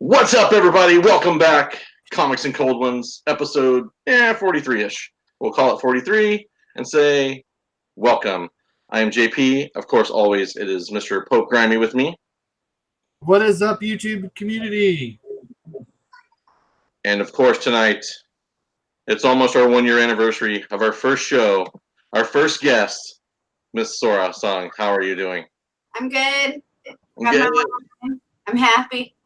What's up, everybody? Welcome back. Comics and Cold Ones, episode 43-ish. We'll call it 43 and say welcome. I am JP. Of course, always it is Mr. Pope Grimy with me. What is up, YouTube community? And of course, tonight, it's almost our 1-year anniversary of our first show. Our first guest, Miss Sorah. Suhng, how are you doing? I'm good. Good. I'm happy.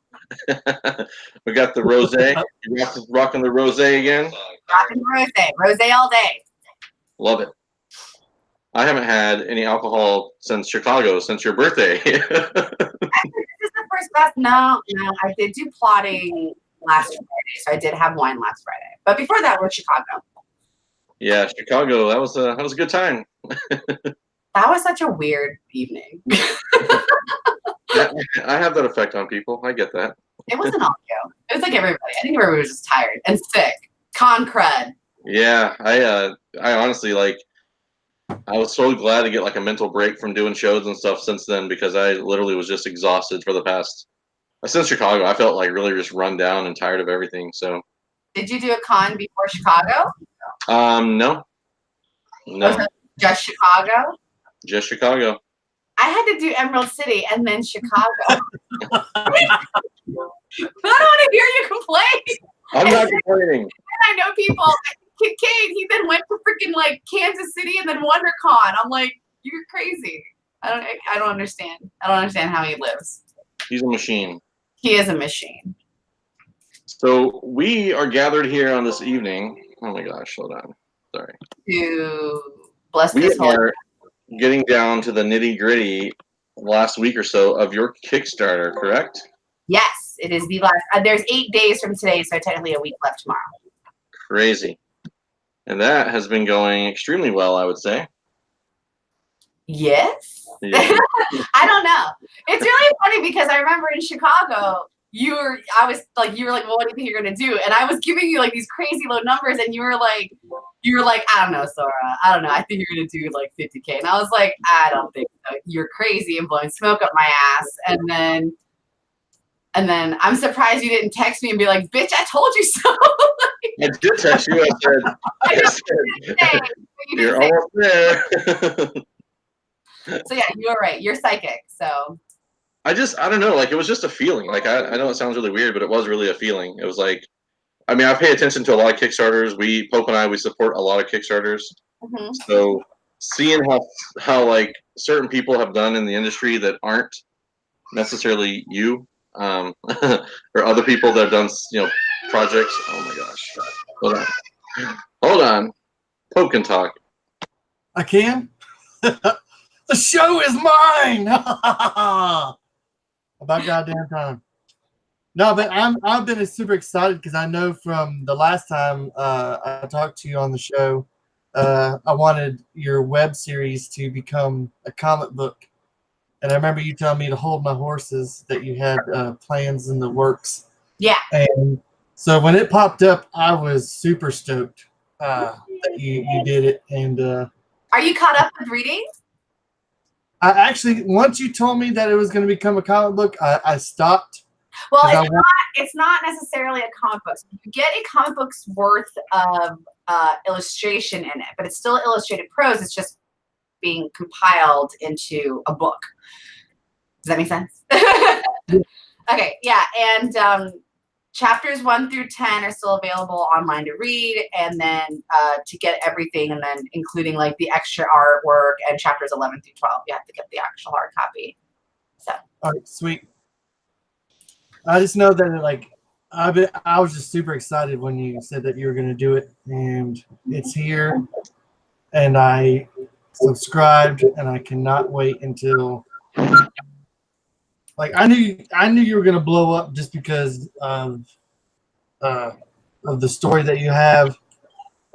We got the rosé. You're rocking the rosé again? Rocking the rosé all day. Love it. I haven't had any alcohol since Chicago, since your birthday. Actually, this is the first glass. No, I did do plotting last Friday, so I did have wine last Friday. But before that, we're Chicago. Yeah, Chicago. That was a good time. That was such a weird evening. I have that effect on people. I get that. It wasn't all you. It was like everybody. I think everybody was just tired and sick. Con crud. Yeah, I honestly I was so glad to get like a mental break from doing shows and stuff since then, because I literally was just exhausted for the past since Chicago. I felt like really just run down and tired of everything. So Did you do a con before Chicago? No. Oh, just Chicago? Just Chicago. I had to do Emerald City and then Chicago. I don't want to hear you complain. I'm not complaining. I know people. Kid Kane, he then went to freaking like Kansas City and then WonderCon. I'm like, you're crazy. I don't understand. I don't understand how he lives. He's a machine. He is a machine. So we are gathered here on this evening. Oh my gosh, hold on. Sorry. To bless We this whole. are getting down to the nitty gritty last week or so of your Kickstarter, correct? Yes, it is the last. There's 8 days from today, so technically a week left tomorrow. Crazy. And that has been going extremely well, I would say. Yes. Yeah. I don't know. It's really funny because I remember in Chicago, you were like, well, what do you think you're gonna do? And I was giving you like these crazy low numbers, and you were like, I don't know, Sorah. I don't know. I think you're gonna do like 50K. And I was like, I don't think so. You're crazy and blowing smoke up my ass. And then I'm surprised you didn't text me and be like, bitch, I told you so. I did text you. I said you're almost there. So yeah, you were right. You're psychic. So I don't know. Like, it was just a feeling. Like, I know it sounds really weird, but it was really a feeling. It was like, I mean, I pay attention to a lot of Kickstarters. Pope and I, we support a lot of Kickstarters. mm-hmm. So seeing how like certain people have done in the industry that aren't necessarily you, or other people that have done, projects. Oh my gosh. Hold on. Pope can talk. I can? The show is mine! About goddamn time. No, but I've been super excited because I know from the last time I talked to you on the show, I wanted your web series to become a comic book. And I remember you telling me to hold my horses, that you had plans in the works. Yeah. And so when it popped up, I was super stoked that you did it. And are you caught up with reading? I actually, once you told me that it was going to become a comic book, I stopped. Well, it's not necessarily a comic book. You get a comic book's worth of illustration in it, but it's still illustrated prose. It's just being compiled into a book. Does that make sense? Okay, yeah, and chapters 1 through 10 are still available online to read, and then to get everything, and then including like the extra artwork and chapters 11 through 12, you have to get the actual hard copy. So. All right, sweet. I just know that I was just super excited when you said that you were going to do it, and it's here, and I subscribed, and I cannot wait until. Like I knew you were going to blow up just because of the story that you have,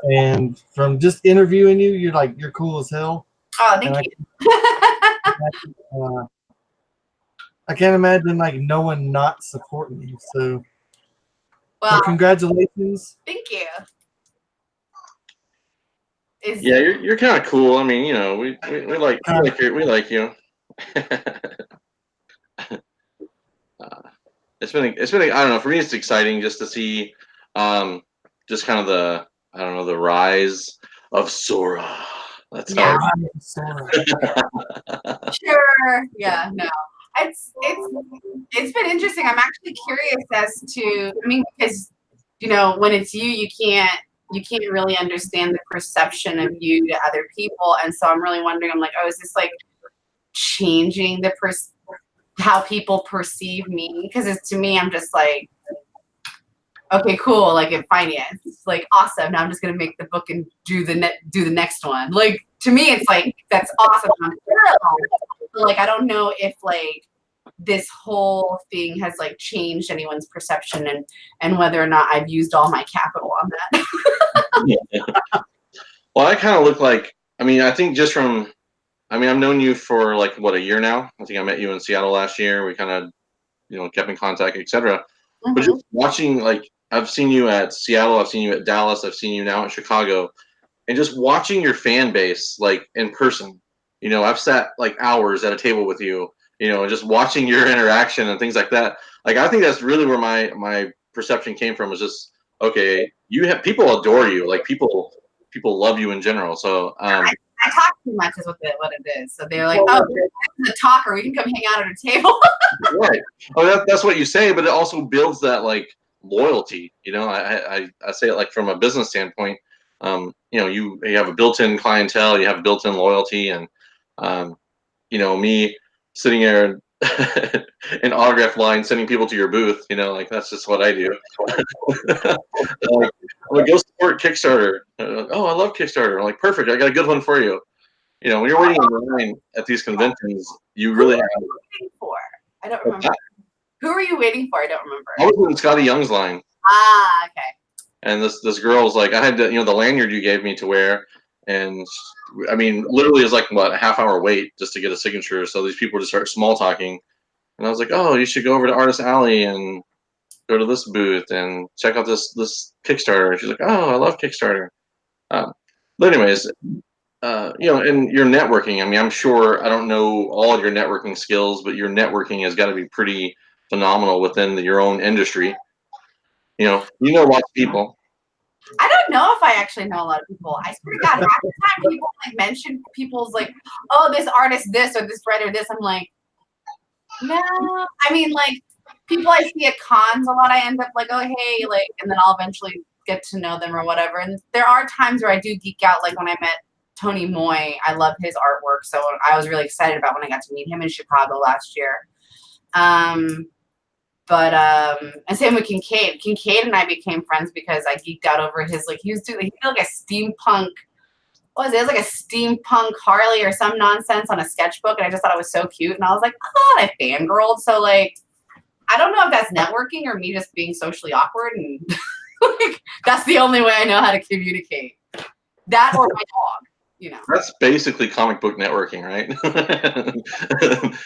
and from just interviewing you, you're cool as hell. Oh, thank you. I can't imagine like no one not supporting you. So, well, congratulations. Thank you. Yeah, you're kind of cool. I mean, we like you. it's been I don't know, for me it's exciting just to see just kind of the rise of Sorah. That's how Yeah, Sora. sure. Yeah, no. It's been interesting. I'm actually curious as to, I mean, because when it's you, you can't really understand the perception of you to other people, and so I'm really wondering. I'm like, oh, is this like changing the how people perceive me? Because to me, I'm just like, okay, cool. Like in finance, it's like awesome. Now I'm just gonna make the book and do the next one. Like to me, it's like that's awesome. I'm thrilled. But like I don't know if like this whole thing has like changed anyone's perception and whether or not I've used all my capital on that. Well, I kind of look like, I mean, I think just from, I mean, I've known you for like what, a year now. I think I met you in Seattle last year. We kind of, kept in contact, etc. But Mm-hmm. just watching, like, I've seen you at Seattle, I've seen you at Dallas, I've seen you now at Chicago, and just watching your fan base, like in person. I've sat like hours at a table with you, and just watching your interaction and things like that. Like, I think that's really where my perception came from. Was just, okay, you have people adore you, like people love you in general. So I talk too much is what it is. So they're like, oh, this is a talker. We can come hang out at a table. right. Oh, that's what you say, but it also builds that like loyalty. I say it like from a business standpoint. You have a built-in clientele, you have built-in loyalty, and me sitting there in autograph line, sending people to your booth. Like that's just what I do. I'm like, go support Kickstarter. Oh, I love Kickstarter. I'm like, perfect. I got a good one for you. When you're waiting in line at these conventions, you Who really were have. you waiting for? I don't remember. Who were you waiting for? I don't remember. I was in Scotty Young's line. Ah, okay. And this girl's like, I had the lanyard you gave me to wear, and I mean, literally, it's like what, a half-hour wait just to get a signature. So these people just start small talking, and I was like, oh, you should go over to Artist Alley and go to this booth and check out this Kickstarter. And she's like, oh, I love Kickstarter. But anyways, and your networking. I mean, I'm sure I don't know all of your networking skills, but your networking has got to be pretty phenomenal within your own industry. Lots of people. I don't know if I actually know a lot of people. I swear to God, half the time people like mention people's like, oh, this artist this or this writer this. I'm like, no. I mean, like people I see at cons a lot, I end up like, oh hey, like, and then I'll eventually get to know them or whatever. And there are times where I do geek out, like when I met Tony Moy. I love his artwork, so I was really excited about when I got to meet him in Chicago last year. But and same with Kincaid. Kincaid and I became friends because I geeked out over his like he did like a steampunk. What was it? It was like a steampunk Harley or some nonsense on a sketchbook, and I just thought it was so cute. And I was like, oh, I fangirled. So like, I don't know if that's networking or me just being socially awkward, and like that's the only way I know how to communicate. That or my dog. That's basically comic book networking, right?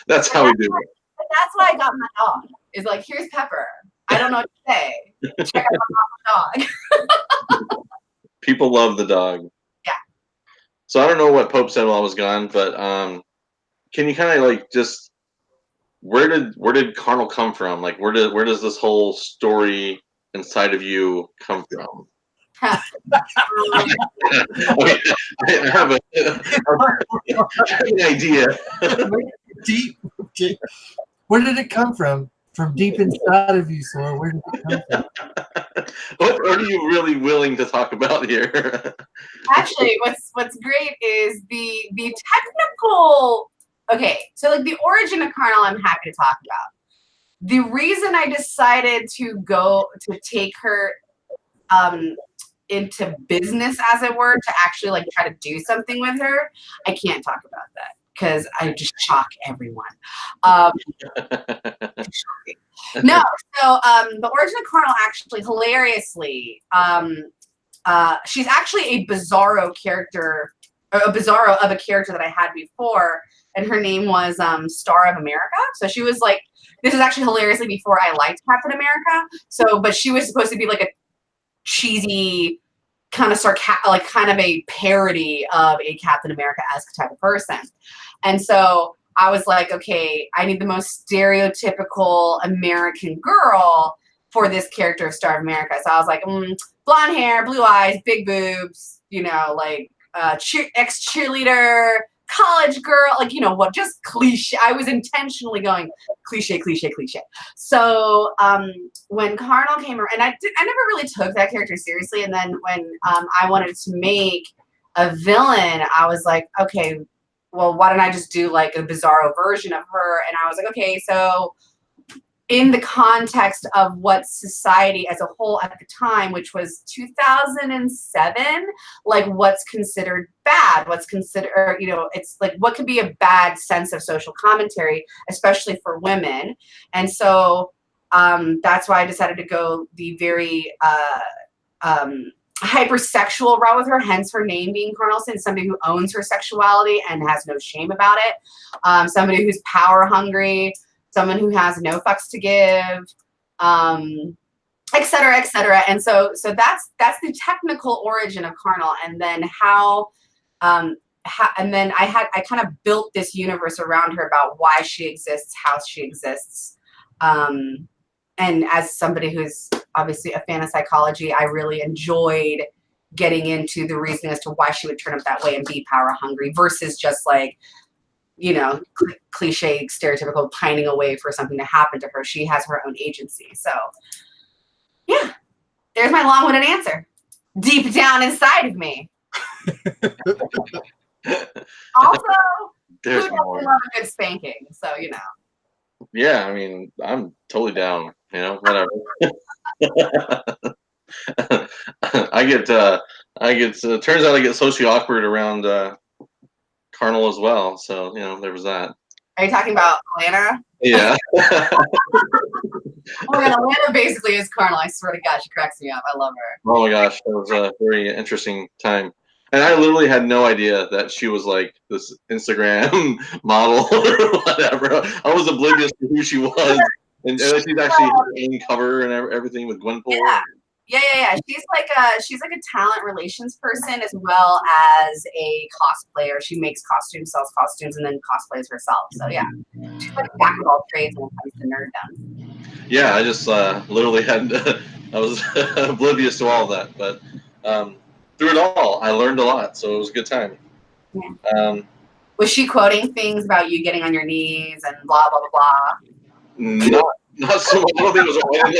That's how we do it. But that's why I got my dog. Is like, here's Pepper. I don't know what to say. Check out my dog. People love the dog. Yeah. So I don't know what Pope said while I was gone, but can you kind of like just where did Carnal come from? Like where does this whole story inside of you come from? I have an idea. Deep. Where did it come from? From deep inside of you, Sorah. Where did it come from? What are you really willing to talk about here? Actually, what's great is the technical. Okay, so like the origin of Carnal, I'm happy to talk about. The reason I decided to take her into business, as it were, to actually like try to do something with her, I can't talk about that because I just shock everyone. No, so the origin of Carnal actually hilariously, she's actually a bizarro character, or a bizarro of a character that I had before, and her name was Star of America. So she was like, this is actually hilariously before I liked Captain America. So, but she was supposed to be like a cheesy, kind of sarcastic, like kind of a parody of a Captain America-esque type of person. And so I was like, okay, I need the most stereotypical American girl for this character of Star of America. So I was like, blonde hair, blue eyes, big boobs, you know, like ex-cheerleader, college girl, like, you know what, just cliche. I was intentionally going cliche, cliche, cliche. So when Carnal came around, and I never really took that character seriously. And then when I wanted to make a villain, I was like, okay, well, why don't I just do like a bizarro version of her? And I was like, okay, so in the context of what society as a whole at the time, which was 2007, like what's considered bad, what's considered, or, you know, it's like what could be a bad sense of social commentary, especially for women. And so that's why I decided to go the very hypersexual route with her, hence her name being Carnelson, somebody who owns her sexuality and has no shame about it, somebody who's power hungry, someone who has no fucks to give, et cetera, et cetera. And so that's the technical origin of Carnal, and then and then I kind of built this universe around her about why she exists, how she exists. And as somebody who's obviously a fan of psychology, I really enjoyed getting into the reason as to why she would turn up that way and be power hungry versus just like, you know, cliche, stereotypical pining away for something to happen to her. She has her own agency. So yeah, there's my long-winded answer. Deep down inside of me. Also, There's who doesn't more. love a good spanking? So, you know. Yeah, I mean, I'm totally down. You know, whatever. I get. Turns out I get socially awkward around Carnal as well. So you know, there was that. Are you talking about Atlanta? Yeah. Oh my god, Atlanta basically is Carnal. I swear to God, she cracks me up. I love her. Oh my gosh, that was a very interesting time. And I literally had no idea that she was like this Instagram model or whatever. I was oblivious to who she was. And she's actually in cover and everything with Gwenpool. Yeah. She's like a talent relations person as well as a cosplayer. She makes costumes, sells costumes, and then cosplays herself. So yeah, she's like a jack of all trades when it comes to nerddom. Yeah, I just literally had I was oblivious to all of that, but through it all, I learned a lot, so it was a good time. Yeah. Was she quoting things about you getting on your knees and blah blah blah blah? Not so much. I don't think it was. I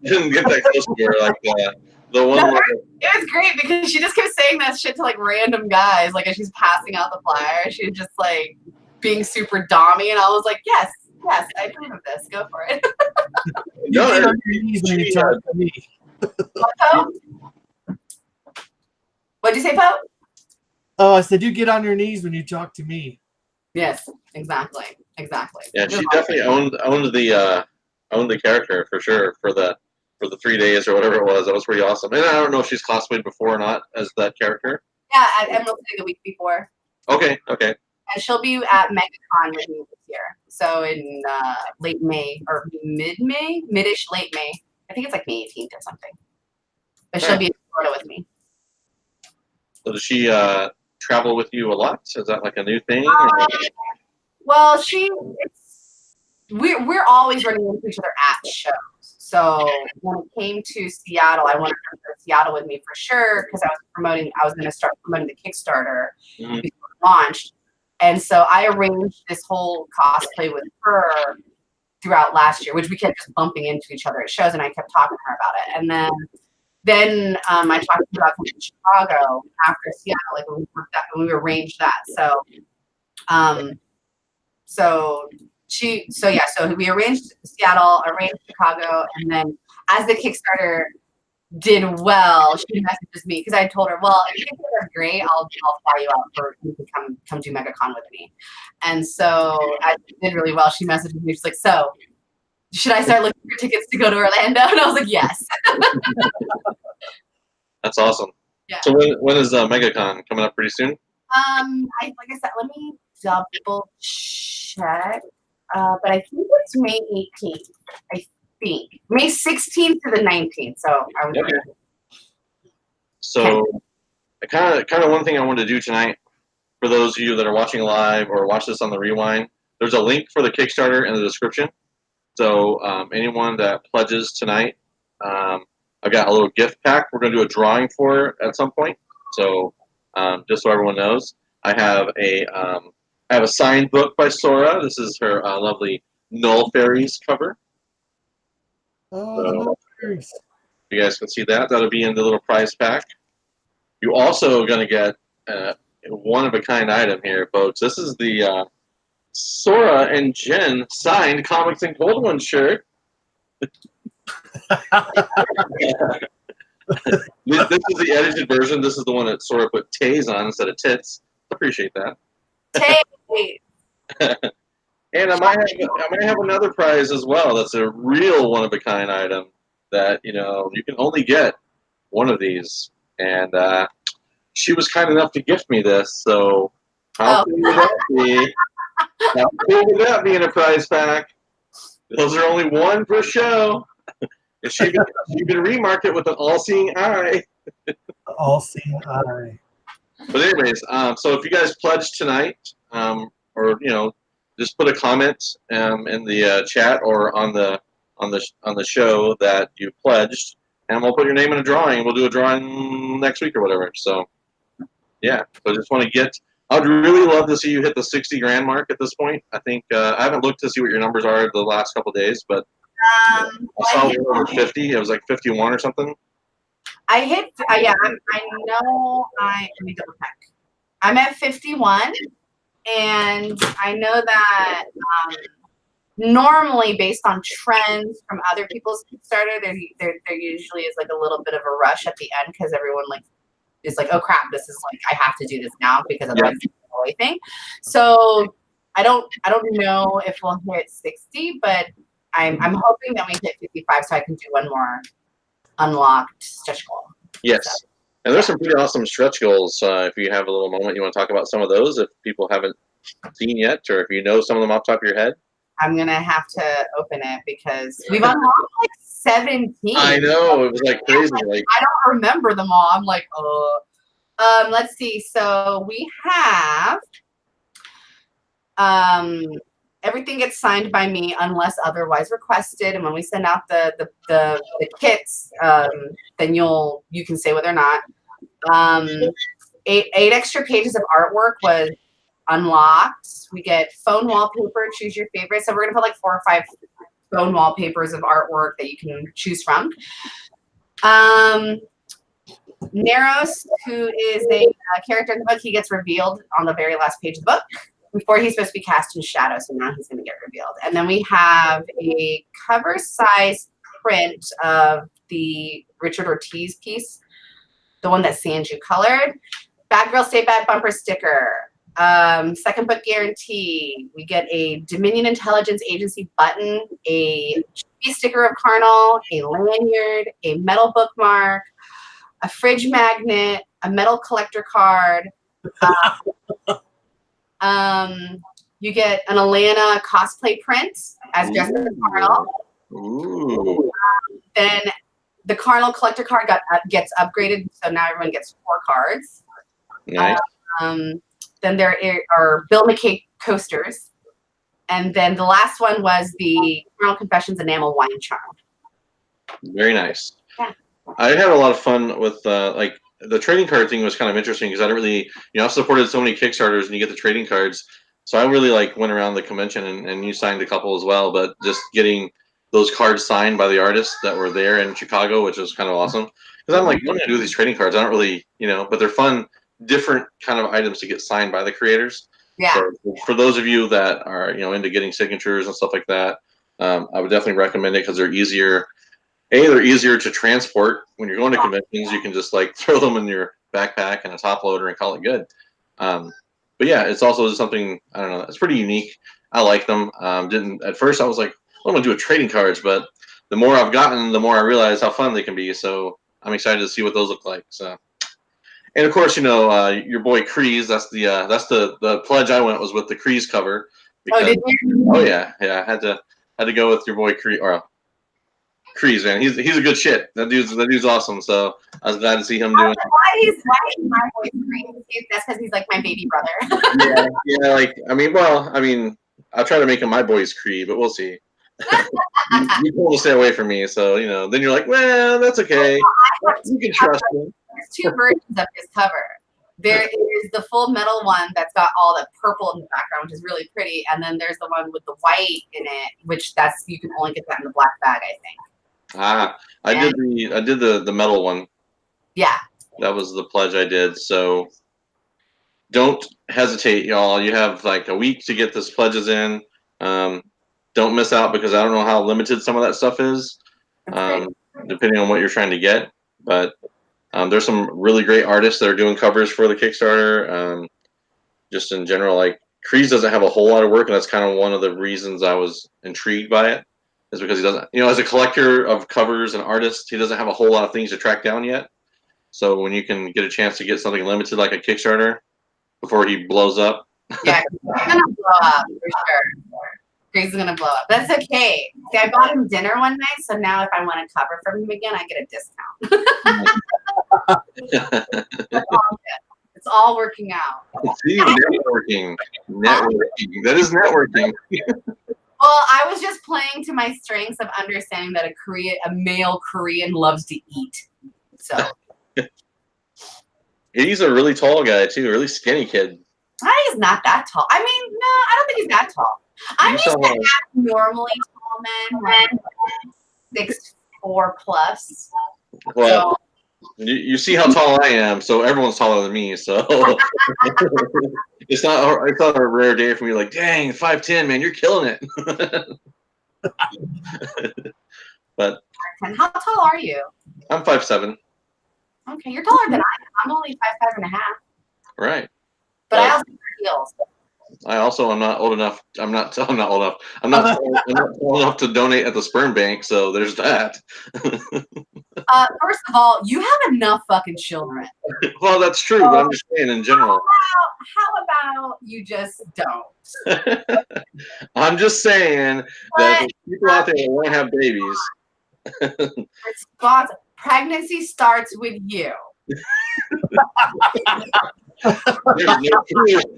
didn't get that close to her. Like the one. No, it was great because she just kept saying that shit to like random guys, like as she's passing out the flyer. She was just like being super dommy, and I was like, yes, I approve of this. Go for it. You get on your knees when you talk to me. What'd you say, Pope? Oh, I said you get on your knees when you talk to me. Yes, exactly. Yeah, she definitely owned the character for sure for the 3 days or whatever it was. That was pretty awesome. And I don't know if she's cosplayed before or not as that character. Yeah, at Emerald City the week before. Okay. And she'll be at MegaCon with me this year. So in late May or mid-May, mid-ish, late May. I think it's like May 18th or something. But she'll be in Florida with me. So does she travel with you a lot? Is that like a new thing? Well, we're always running into each other at shows. So when it came to Seattle, I wanted her to go to Seattle with me for sure because I was going to start promoting the Kickstarter before it launched. And so I arranged this whole cosplay with her throughout last year, which we kept just bumping into each other at shows, and I kept talking to her about it. And then I talked to her about coming to Chicago after Seattle, like when we arranged that. So we arranged Seattle, arranged Chicago, and then as the Kickstarter did well, she messages me because I told her, well, if Kickstarter's great, I'll fly you out for you to come do MegaCon with me. And so I did really well. She messaged me, she's like, so should I start looking for tickets to go to Orlando? And I was like, yes. That's awesome. Yeah. So when is MegaCon coming up? Pretty soon? Like I said, let me double check. But I think it's May 18th. I think May 16th to the 19th. So I was okay. So I kind of one thing I wanted to do tonight for those of you that are watching live or watch this on the rewind. there's a link for the Kickstarter in the description. So anyone that pledges tonight, I've got a little gift pack. We're going to do a drawing for at some point. So just so everyone knows, I have a signed book by Sorah. This is her lovely Null Fairies cover. Oh, So, no worries. you guys can see that. That'll be in the little prize pack. You also going to get one of a kind item here, folks. This is the Sorah and Jen signed Comics and Cold One shirt. This is the edited version. This is the one that Sorah put Tays on instead of tits. Appreciate that. Tay. And I might have another prize as well. That's a real one of a kind item that you can only get one of these. And she was kind enough to gift me this. So how cool would that be? How cool would that be in a prize pack? Those are only one per show. And she can remark it with an all-seeing eye. All-seeing eye. But anyways, so if you guys pledge tonight, or just put a comment in the chat or on the show that you pledged, and we'll put your name in a drawing. We'll do a drawing next week or whatever. So yeah, so I just want to get. I'd really love to see you hit the 60 grand mark at this point. I think I haven't looked to see what your numbers are the last couple of days, but I saw over 50. It was like 51 or something. I hit. Yeah, I know. Let me double check. I'm at 51, and I know that normally, based on trends from other people's Kickstarter, there usually is like a little bit of a rush at the end because everyone is like, oh crap, this is like I have to do this now because otherwise it's the only thing. So I don't know if we'll hit 60, but I'm hoping that we hit 55 so I can do one more unlocked stretch goal. Yes. So, and there's some pretty awesome stretch goals. If you have a little moment, you want to talk about some of those if people haven't seen yet, or if you know some of them off the top of your head. I'm going to have to open it because we've unlocked like 17. I know. It was like crazy. Like, I don't remember them all. I'm like, oh. Let's see. So we have everything gets signed by me unless otherwise requested. And when we send out the kits, then you can say whether or not. 8 extra pages of artwork was unlocked. We get phone wallpaper, choose your favorite. So we're gonna put like 4 or 5 phone wallpapers of artwork that you can choose from. Neros, who is a character in the book, he gets revealed on the very last page of the book. Before he's supposed to be cast in shadow, so now he's going to get revealed. And then we have a cover size print of the Richard Ortiz piece, the one that Sanju colored. Bad Girl Stay Bad bumper sticker. Second book guarantee. We get a Dominion Intelligence Agency button, a sticker of Carnal, a lanyard, a metal bookmark, a fridge magnet, a metal collector card. You get an Alana cosplay print as Jessica Carnal. Ooh. Then the Carnal collector card gets upgraded, so now everyone gets 4 cards. Nice. Then there are Bill McKay coasters. And then the last one was the Carnal Confessions enamel wine charm. Very nice. Yeah. I had a lot of fun with like the trading card thing was kind of interesting because I didn't really, I've supported so many Kickstarters and you get the trading cards. So I really went around the convention and you signed a couple as well, but just getting those cards signed by the artists that were there in Chicago, which was kind of awesome. Because I'm like, what do I do with these trading cards? I don't really, but they're fun, different kind of items to get signed by the creators. Yeah. So for those of you that are, into getting signatures and stuff like that, I would definitely recommend it because they're easier. They're easier to transport. When you're going to conventions, you can just throw them in your backpack and a top loader and call it good. But yeah, it's also something, I don't know, it's pretty unique. I like them. At first I was like, I want to do a trading cards, but the more I've gotten, the more I realize how fun they can be. So I'm excited to see what those look like. So, and of course, your boy Kreese. That's the pledge I went was with the Kreese cover. Because, did you? Oh yeah. I had to go with your boy Kreese, man. He's a good shit. That dude's awesome. So I was glad to see him doing. Why is my voice Kreese? That's because he's like my baby brother. yeah. I'll try to make him my boy's Cree, but we'll see. You told to stay away from me, so then you're like, well, that's okay. You can trust me. There's two versions of his cover. There is the full metal one that's got all the purple in the background, which is really pretty, and then there's the one with the white in it, which you can only get that in the black bag, I think. I did the metal one. Yeah. That was the pledge I did. So don't hesitate, y'all. You have like a week to get this pledges in. Don't miss out because I don't know how limited some of that stuff is, depending on what you're trying to get. But there's some really great artists that are doing covers for the Kickstarter. Just in general, like Kreese doesn't have a whole lot of work, and that's kind of one of the reasons I was intrigued by it, is because he doesn't, as a collector of covers and artists, he doesn't have a whole lot of things to track down yet. So when you can get a chance to get something limited like a Kickstarter before he blows up. Yeah, he's gonna blow up for sure. Kreese is gonna blow up. That's okay. See, I bought him dinner one night, so now if I want a cover from him again, I get a discount. That's all good. It's all working out. See, networking. That is networking. Well, I was just playing to my strengths of understanding that a male Korean loves to eat. So he's a really tall guy too, a really skinny kid. He's not that tall. I mean, no, I don't think he's that tall. I'm used to abnormally tall men, like 6'4" plus. Well, so, you see how tall I am, so everyone's taller than me. So it's not a rare day for me. Like, dang, 5'10", man, you're killing it. But how tall are you? I'm 5'7". Okay, you're taller than I am. I'm only 5'5.5". Right. But I also wear heels. I also am not old enough. I'm not tall enough to donate at the sperm bank. So there's that. First of all, you have enough fucking children. Well, that's true, but I'm just saying in general. How about you just don't? I'm just saying that there's people out there that want to have babies. Pregnancy starts with you. There's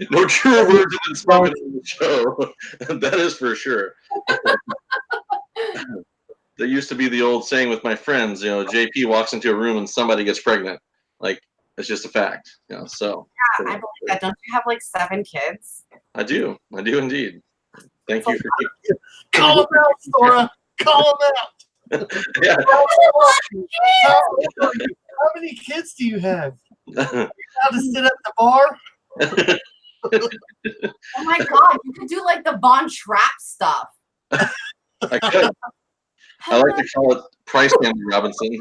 no true words have been spoken on the show. That is for sure. There used to be the old saying with my friends, JP walks into a room and somebody gets pregnant. Like, it's just a fact. So. Yeah, I believe that. Don't you have like 7 kids? I do indeed. Thank you for call them out, Sorah. Call them out. Yeah. How many kids do you have? How to sit at the bar? Oh my god, you could do like the Von Trapp stuff. I could. I like to call it Price Andy Robinson.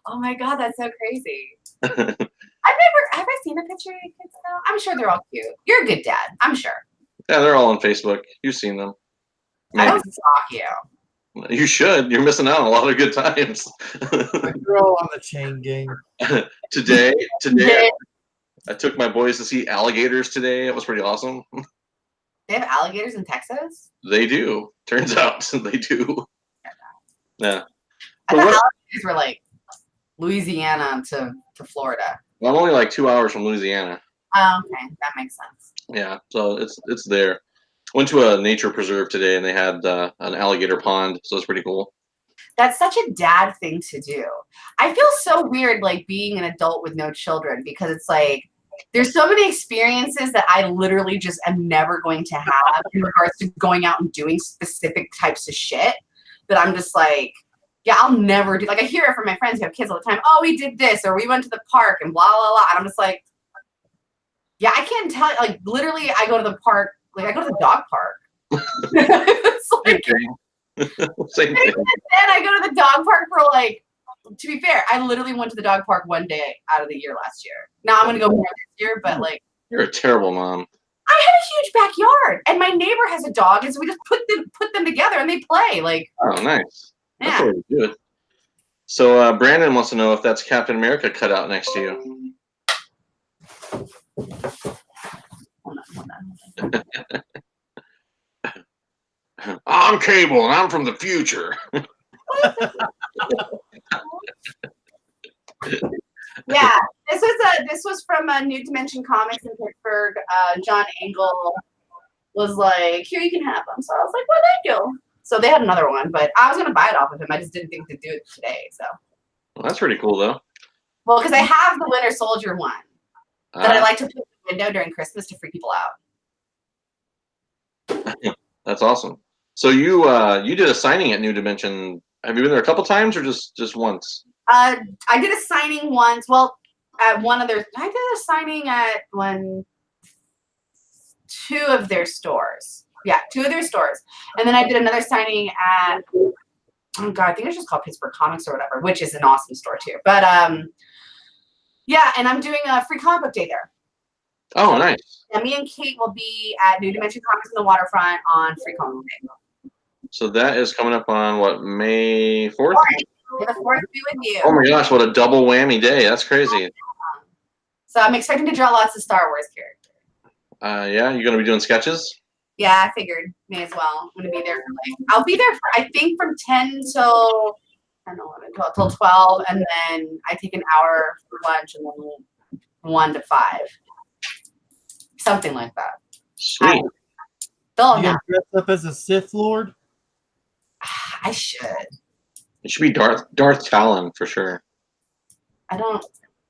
Oh my god, that's so crazy. Have I seen a picture of your kids though? I'm sure they're all cute. You're a good dad, I'm sure. Yeah, they're all on Facebook. You've seen them. Maybe. I don't stalk you. You should. You're missing out on a lot of good times. You're all on the chain gang. Today, I took my boys to see alligators today. It was pretty awesome. They have alligators in Texas? They do. Turns out they do. Yeah. I thought alligators were like Louisiana to Florida. Well, I'm only like 2 hours from Louisiana. Oh, okay. That makes sense. Yeah, so it's there. Went to a nature preserve today, and they had an alligator pond, so it's pretty cool. That's such a dad thing to do. I feel so weird, like, being an adult with no children, because it's like, there's so many experiences that I literally just am never going to have in regards to going out and doing specific types of shit, that I'm just like, yeah, I'll never do. Like, I hear it from my friends who have kids all the time. Oh, we did this, or we went to the park, and blah, blah, blah. And I'm just like, yeah, I can't tell. Like, literally, I go to the park. Like, I go to the dog park. It's like, same thing. And I go to the dog park for, like, to be fair, I literally went to the dog park one day out of the year last year. Now I'm going to go more this year, but, like. You're a terrible mom. I have a huge backyard, and my neighbor has a dog, and so we just put them together, and they play. Like. Oh, nice. Yeah. That's what we do. So Brandon wants to know if that's Captain America cut out next to you. Hold on. I'm Cable, and I'm from the future. Yeah, this was from New Dimension Comics in Pittsburgh. John Engel was like, here, you can have them. So I was like, well, thank you. So they had another one, but I was going to buy it off of him. I just didn't think to do it today. So, Well, that's pretty cool, though. well, because I have the Winter Soldier one that I like to put in the window during Christmas to freak people out. That's awesome. So you did a signing at New Dimension. Have you been there a couple times or just once? I did a signing once. Well, at one of their, I did a signing at two of their stores. Yeah, two of their stores. And then I did another signing at, oh God, I think it's just called Pittsburgh Comics or whatever, which is an awesome store too. But yeah, and I'm doing a free comic book day there. Oh, so, nice. Yeah, me and Kate will be at New Dimension Comics in the Waterfront on free comic book day. So that is coming up on what, May 4th? May the 4th be with you. Oh my gosh, what a double whammy day. That's crazy. So I'm expecting to draw lots of Star Wars characters. Yeah, you're gonna be doing sketches? Yeah, I figured. May as well. I'm gonna be there for I'll be there for I think from 10 till 10, 11, 12 till 12, and then I take an hour for lunch and then 1 to 5. Something like that. Sweet. They'll You know. gonna dress up as a Sith Lord? I should. It should be Darth Talon for sure. I don't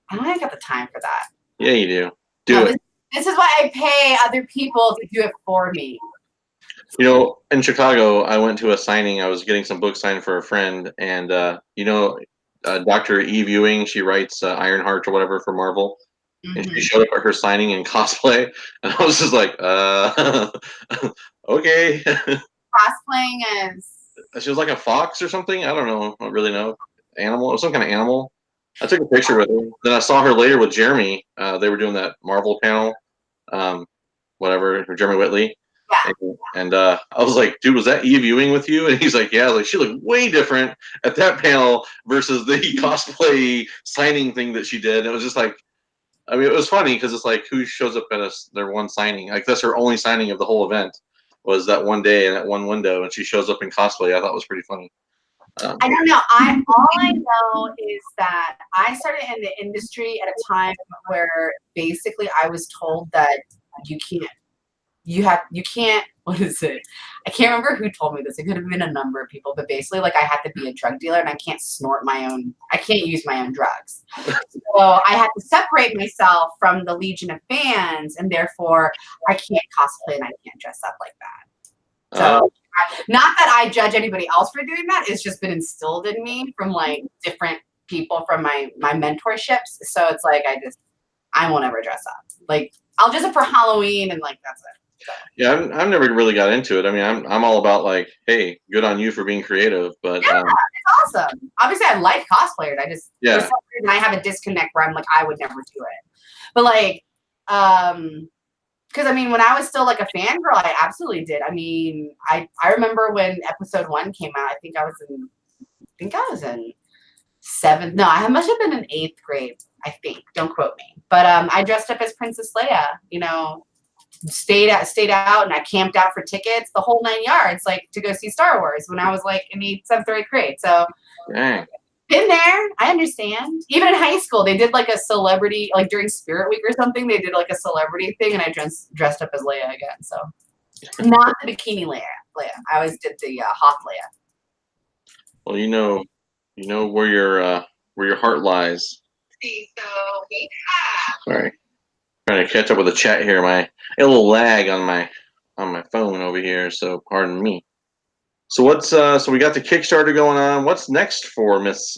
got the time for that. Yeah, you do. Do it. This is why I pay other people to do it for me. You know, in Chicago, I went to a signing. I was getting some books signed for a friend, and Dr. Eve Ewing, she writes Ironheart or whatever for Marvel, and she showed up at her signing in cosplay, and I was just like, okay. Cosplaying as She was like a fox or something. I don't know. I don't really know. Animal. It was some kind of animal. I took a picture with her. Then I saw her later with Jeremy. They were doing that Marvel panel, whatever, Jeremy Whitley. yeah. And I was like, dude, was that Eve Ewing with you? And he's like, yeah. I was like, she looked way different at that panel versus the cosplay signing thing that she did. It was just like, I mean, it was funny because it's like, who shows up at their one signing? Like, that's her only signing of the whole event was that one day in that one window, and she shows up in cosplay. I thought it was pretty funny. I don't know. All I know is that I started in the industry at a time where basically I was told that you can't, what is it? I can't remember who told me this. It could have been a number of people, but basically like I had to be a drug dealer and I can't I can't use my own drugs. So I had to separate myself from the legion of fans, and therefore I can't cosplay and I can't dress up like that. So not that I judge anybody else for doing that. It's just been instilled in me from like different people from my mentorships. So it's like I won't ever dress up. Like I'll dress up for Halloween and like that's it. So. Yeah, I've never really got into it. I mean, I'm all about like, hey, good on you for being creative, but yeah, it's awesome. Obviously, I like cosplayers. I just yeah. For some reason I have a disconnect where I'm like, I would never do it. But like, because I mean, when I was still like a fangirl, I absolutely did. I mean, I remember when episode 1 came out. I think I was in 7th. No, I must have been in 8th grade. I think. Don't quote me. But I dressed up as Princess Leia. You know, stayed out, and I camped out for tickets, the whole 9 yards, like to go see Star Wars when I was like in the 7th or 8th grade. So. Dang. Been there. I understand. Even in high school, they did like a celebrity, like during Spirit Week or something, they did like a celebrity thing, and I dressed up as Leia again. So not the bikini Leia. I always did the Hoth Leia. Well, you know where your heart lies. Sorry, trying to catch up with the chat here. A little lag on my phone over here, so pardon me. So so we got the Kickstarter going on. What's next for Miss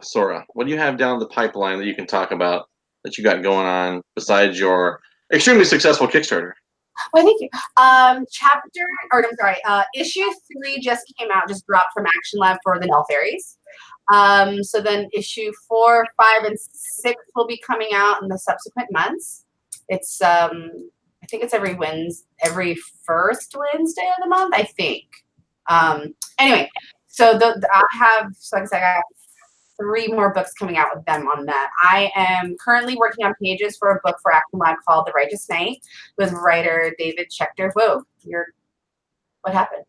Sorah? What do you have down the pipeline that you can talk about that you got going on besides your extremely successful Kickstarter? Well, thank you. Issue 3 just came out, just dropped from Action Lab for the Nell Fairies. So then issue 4, 5, and 6 will be coming out in the subsequent months. It's I think it's every first Wednesday of the month, I think. Anyway, so I got 3 more books coming out with them on that. I am currently working on pages for a book for Action Lab called The Righteous Knight with writer David Schechter. Whoa, what happened?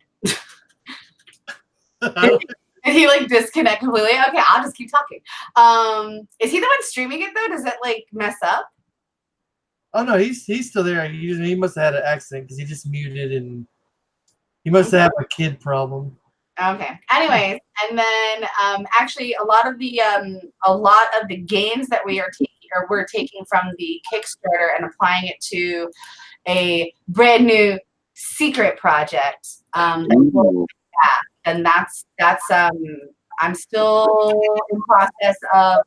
Did he like disconnect completely? Okay, I'll just keep talking. Is he the one streaming it though? Does it like mess up? Oh no, he's still there. He must have had an accident because he just muted and he must have a kid problem. Okay. Anyways, and then actually a lot of the games that we're taking from the Kickstarter and applying it to a brand new secret project. And that's I'm still in process of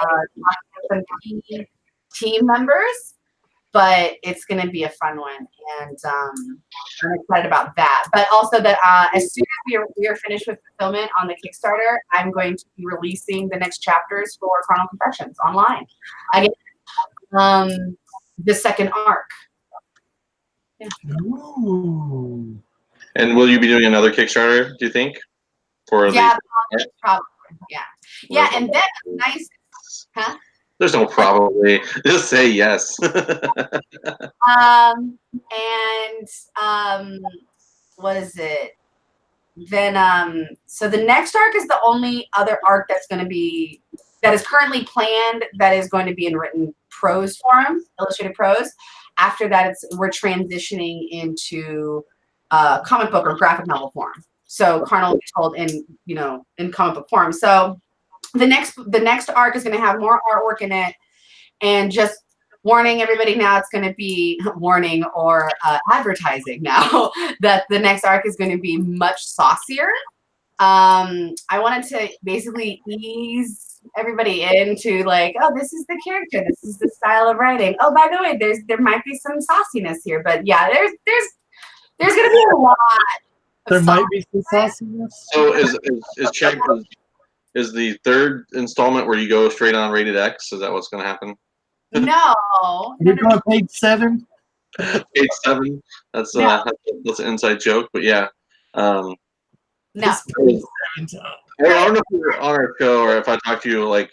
talking to some key team members, but it's going to be a fun one, and I'm excited about that. But also that as soon as we are finished with fulfillment on the Kickstarter, I'm going to be releasing the next chapters for Chrono Confessions online. I get the second arc. Yeah. Ooh. And will you be doing another Kickstarter, do you think? Yeah, probably. Yeah. Yeah, and then nice, huh? There's no probably. Just say yes. What is it? Then so the next arc is the only other arc that is currently planned, that is going to be in written prose form, illustrated prose. After that, we're transitioning into comic book or graphic novel form. So Carnal will be told in comic book form. So the next arc is going to have more artwork in it, and just warning everybody now, it's going to be warning or advertising now that the next arc is going to be much saucier. I wanted to basically ease everybody into like, oh, this is the character, this is the style of writing. Oh, by the way, there might be some sauciness here, but yeah, there's going to be a lot. There might be some sauciness. So is the third installment where you go straight on rated X? Is that what's going to happen? No. You're going page 7? Page 7. That's an inside joke, but yeah. No. I don't know if you're on our show or if I talked to you, like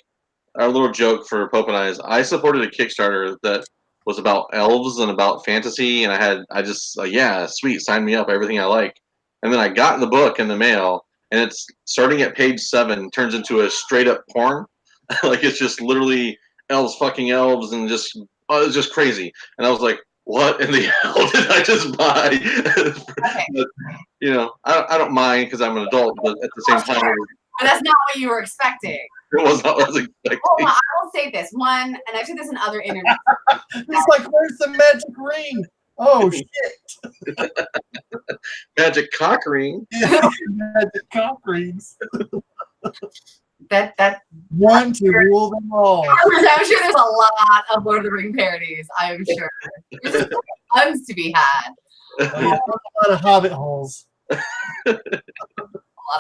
our little joke for Pope and I supported a Kickstarter that was about elves and about fantasy, and I just yeah, sweet, sign me up, everything I like. And then I got the book in the mail, and it's starting at page 7, turns into a straight up porn. Like it's just literally elves fucking elves, and it's just crazy. And I was like, what in the hell did I just buy? Okay. But, I don't mind because I'm an adult, but at the same time, but that's not what you were expecting. It was not what I was expecting. Well, I will say this one, and I've said this in other interviews. It's like, where's the magic ring? Oh shit! Magic cock ring. Yeah, magic cock rings. That one to rule them all. I'm sure there's a lot of Lord of the Ring parodies. I'm sure there's tons to be had. A lot of hobbit holes. A lot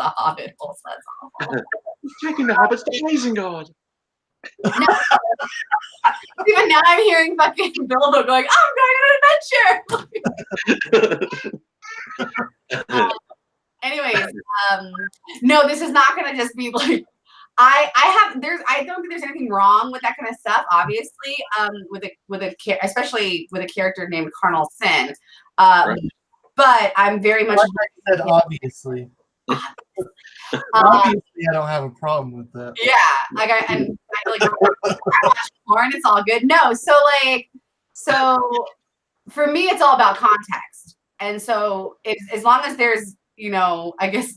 of hobbit holes. That's awful. He's taking the hobbits to Isengard. Even now, I'm hearing fucking Bilbo going, "I'm going on an adventure." Anyways, no, this is not going to just be like. I don't think there's anything wrong with that kind of stuff. Obviously, especially with a character named Carnal Sin. Right. But I'm very much. Said obviously. Obviously, I don't have a problem with that. Yeah, I watch porn. It's all good. No, so for me, it's all about context, and so as long as there's, I guess.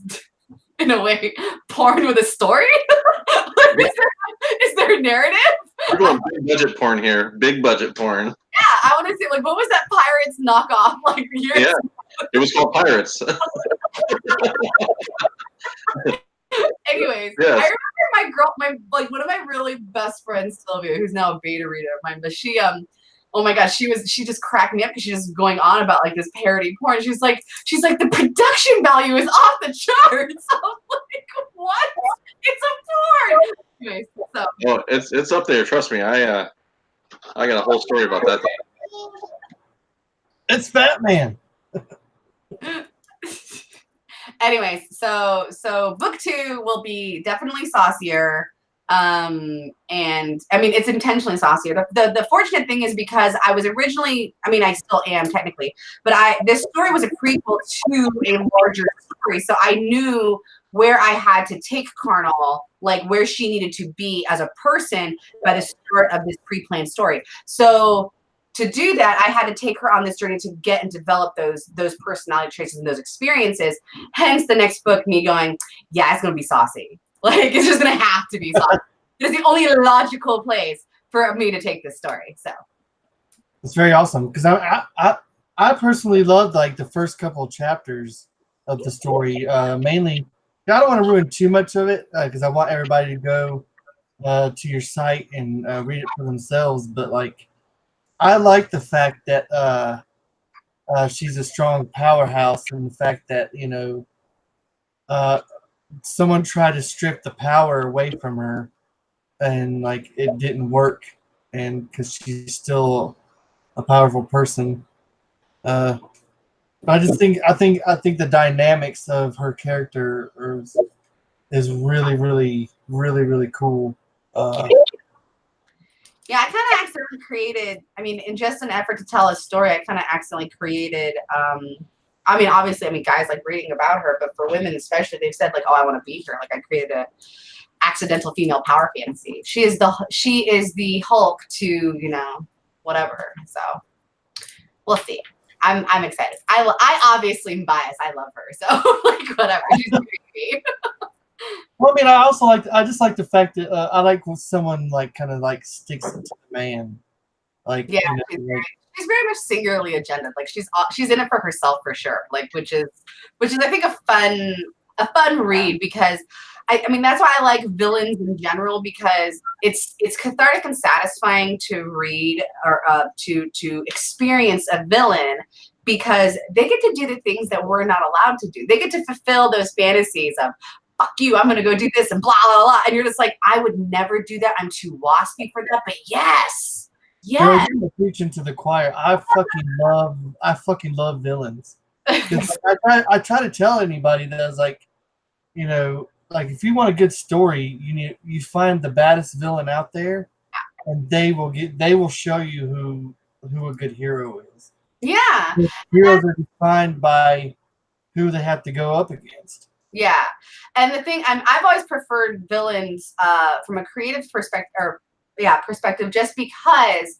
In a way, porn with a story? is there a narrative? We're going big budget porn here. Big budget porn. Yeah, I want to say, what was that Pirates knockoff? Yeah, it was called Pirates. Anyways, yes. I remember one of my really best friends, Sylvia, who's now a beta reader of mine, but she oh my gosh, she just cracked me up because she's just going on about this parody porn. She's like, the production value is off the charts. I'm like, what? It's a porn. Anyways, so. Oh, it's up there. Trust me. I got a whole story about that. It's Batman. Anyways, so book 2 will be definitely saucier. And I mean, it's intentionally saucier. The fortunate thing is because I was originally, I mean, I still am technically, but this story was a prequel to a larger story. So I knew where I had to take Carnal, where she needed to be as a person by the start of this pre-planned story. So to do that, I had to take her on this journey to get and develop those personality traits and those experiences. Hence the next book, me going, yeah, it's gonna be saucy. Like it's just gonna have to be saucy. It's the only logical place for me to take this story. So it's very awesome because I personally loved like the first couple of chapters of the story. Mainly, I don't want to ruin too much of it because I want everybody to go to your site and read it for themselves. But like, I like the fact that she's a strong powerhouse, and the fact that someone tried to strip the power away from her, and like it didn't work, and because she's still a powerful person. But I think the dynamics of her character is really, really, really, really cool. yeah, I kind of accidentally created. I mean, in just an effort to tell a story, I kind of accidentally created. I mean, obviously, guys like reading about her, but for women especially, they've said like, "Oh, I want to be her." Like, I created a accidental female power fantasy. She is the Hulk to whatever. So we'll see. I'm excited. I obviously am biased. I love her, so like whatever. She's creepy. Well, I mean, I just like the fact that I like when someone like kind of like sticks it to the man. Like, Yeah, she's very much singularly agendaed. Like she's in it for herself for sure. Like which is I think a fun read because I mean that's why I like villains in general because it's cathartic and satisfying to read or to experience a villain because they get to do the things that we're not allowed to do. They get to fulfill those fantasies of fuck you, I'm gonna go do this and blah blah blah. And you're just like, I would never do that. I'm too waspy for that. But yes. Girl, you're preaching to the choir. I fucking love villains. I try to tell anybody that I was like, like if you want a good story, you find the baddest villain out there, and they will show you who a good hero is. Yeah, heroes are defined by who they have to go up against. Yeah, and the thing I've always preferred villains from a creative perspective, just because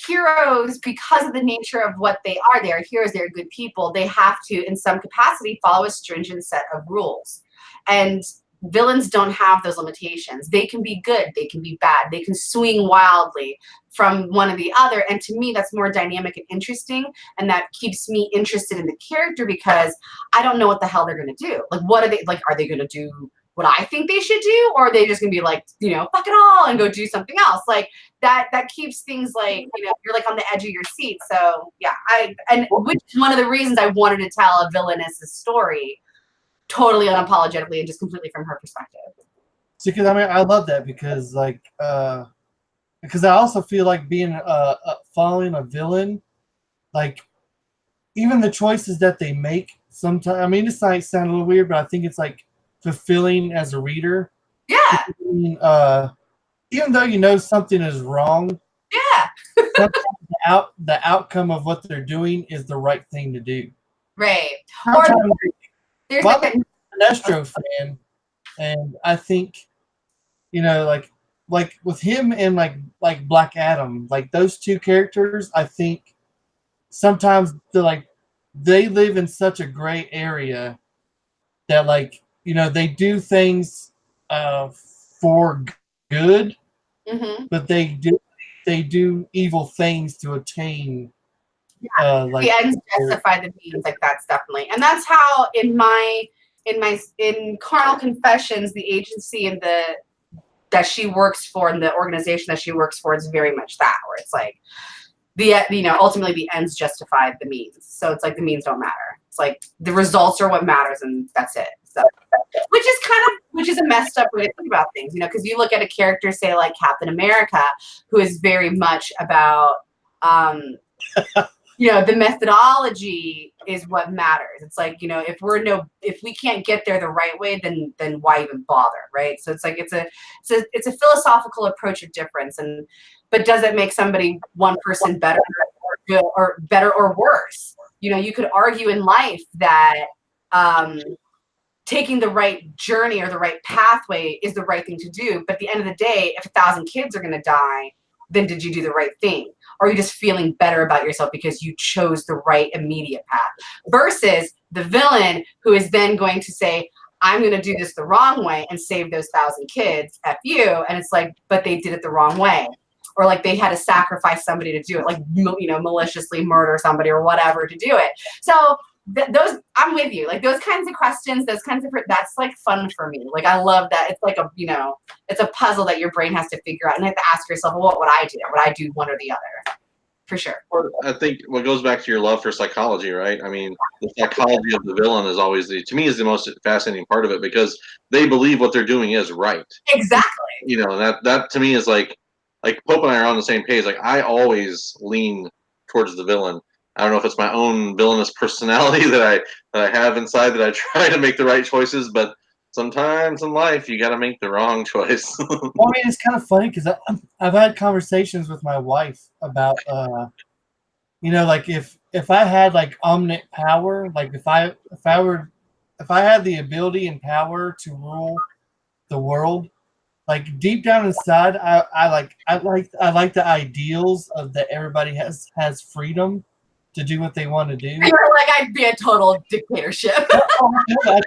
heroes, because of the nature of what they are heroes, they're good people. They have to, in some capacity, follow a stringent set of rules, and villains don't have those limitations. They can be good, they can be bad, they can swing wildly from one or the other. And to me, that's more dynamic and interesting. And that keeps me interested in the character because I don't know what the hell they're going to do. Like, what are they like? Are they going to do what I think they should do? Or are they just going to be like, fuck it all and go do something else? Like that keeps things like, you're like on the edge of your seat. So yeah, which is one of the reasons I wanted to tell a villainess story totally unapologetically and just completely from her perspective. See, because I love that because because I also feel like being following a villain, like even the choices that they make sometimes. I mean, this might sound a little weird, but I think it's like fulfilling as a reader. Yeah. Even though something is wrong. Yeah. sometimes the outcome of what they're doing is the right thing to do. Right. Sometimes, there's I'm an Astro fan, and I think like with him and like Black Adam, like those two characters, I think sometimes they live in such a gray area that they do things for good, but they do evil things to attain. The ends justify the means. Like that's definitely, and that's how in Carnal Confessions, the agency and that she works for and the organization that she works for is very much that, where it's like ultimately the ends justify the means. So it's like the means don't matter. It's like the results are what matters, and that's it. So, which is a messed up way to think about things, because you look at a character, say like Captain America, who is very much about the methodology is what matters. It's like, if we can't get there the right way, then why even bother, right? So it's like it's a philosophical approach of difference, but does it make somebody one person better or good or better or worse? You could argue in life that taking the right journey or the right pathway is the right thing to do, but at the end of the day, if 1,000 kids are going to die, then did you do the right thing? Or are you just feeling better about yourself because you chose the right immediate path? Versus the villain who is then going to say, I'm going to do this the wrong way and save those 1,000 kids, F you. And it's like, but they did it the wrong way. Or like they had to sacrifice somebody to do it, like, you know, maliciously murder somebody or whatever to do it. So those, I'm with you. Like those kinds of questions, those kinds of, that's like fun for me. Like I love that. It's like a, you know, it's a puzzle that your brain has to figure out and you have to ask yourself, well, what would I do? Would I do one or the other? For sure. I think what goes back to your love for psychology, right? I mean, the psychology of the villain is always to me, is the most fascinating part of it because they believe what they're doing is right. Exactly. You know, that to me is like Pope and I are on the same page. Like I always lean towards the villain. I don't know if it's my own villainous personality that I have inside that I try to make the right choices, but sometimes in life you got to make the wrong choice. Well, I mean, it's kind of funny because I've had conversations with my wife about, you know, like if I had like omniscient power, like if I had the ability and power to rule the world, like deep down inside, I like the ideals of that everybody has freedom to do what they want to do. You were like, I'd be a total dictatorship. I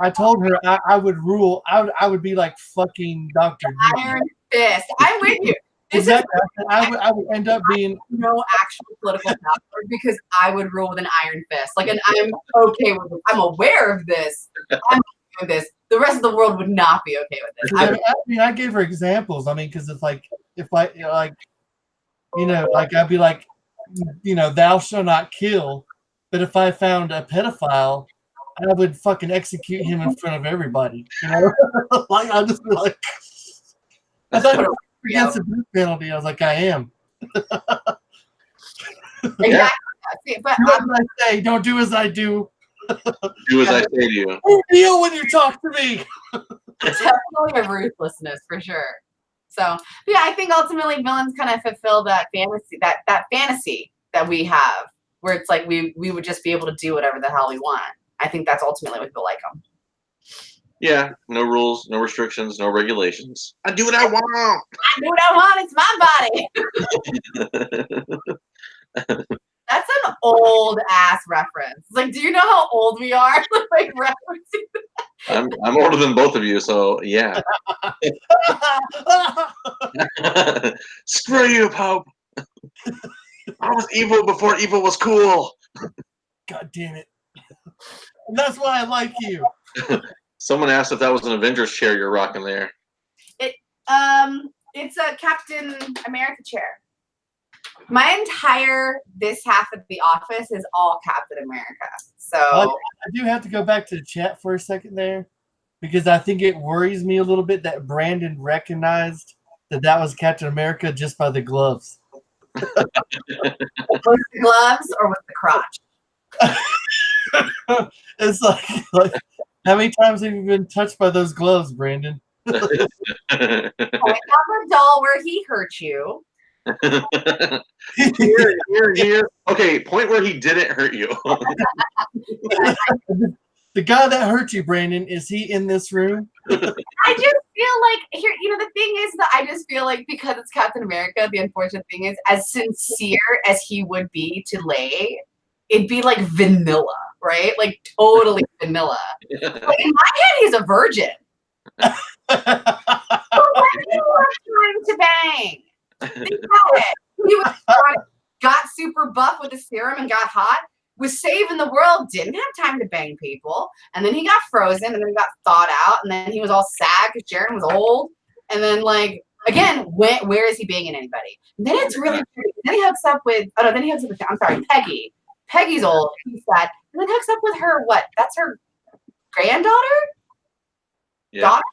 told her I would rule. I would be like fucking Dr. Iron Fist. I'm with you. Exactly. I would end up being no actual political power because I would rule with an iron fist. Like, and I'm okay with it. I'm aware of this. I'm okay with this. The rest of the world would not be okay with this. I gave her examples. I mean, because it's like if I like, you know, like I'd be like, you know, thou shalt not kill. But if I found a pedophile, I would fucking execute him in front of everybody. You know, like I'd just be like, I thought it was against the death penalty. I was like, I am. Exactly. But do as I say, don't do as I do. Do as I say to you. Deal when you talk to me. Definitely a ruthlessness for sure. So yeah, I think ultimately villains kind of fulfill that fantasy, that fantasy that we have, where it's like we would just be able to do whatever the hell we want. I think that's ultimately what people like them. Yeah, no rules, no restrictions, no regulations. I do what I want. I do what I want. It's my body. That's an old ass reference. It's like, do you know how old we are? Like referencing. I'm older than both of you, so yeah. Screw you, Pope. I was evil before evil was cool. God damn it. And that's why I like you. Someone asked if that was an Avengers chair you're rocking there. It's a Captain America chair. My entire this half of the office is all Captain America. So I do have to go back to the chat for a second there, because I think it worries me a little bit that Brandon recognized that was Captain America just by the gloves. With the gloves or with the crotch? It's like how many times have you been touched by those gloves, Brandon? Point out the doll where he hurt you. Here. Okay, point where he didn't hurt you. The guy that hurt you, Brandon, is he in this room? I just feel like here, you know, the thing is that I just feel like because it's Captain America, the unfortunate thing is, as sincere as he would be to Lay, it'd be like vanilla, right? Like totally vanilla. Like in my head, he's a virgin. So why do you want trying to bang? Think about it. He was got super buff with the serum and got hot. Was saving the world, didn't have time to bang people, and then he got frozen, and then he got thawed out, and then he was all sad because Jaren was old, and then like again, where is he banging anybody? And then it's really pretty. Then he hooks up with Peggy. Peggy's old, he's sad, and then hooks up with her. What? That's her granddaughter. Yeah. Daughter?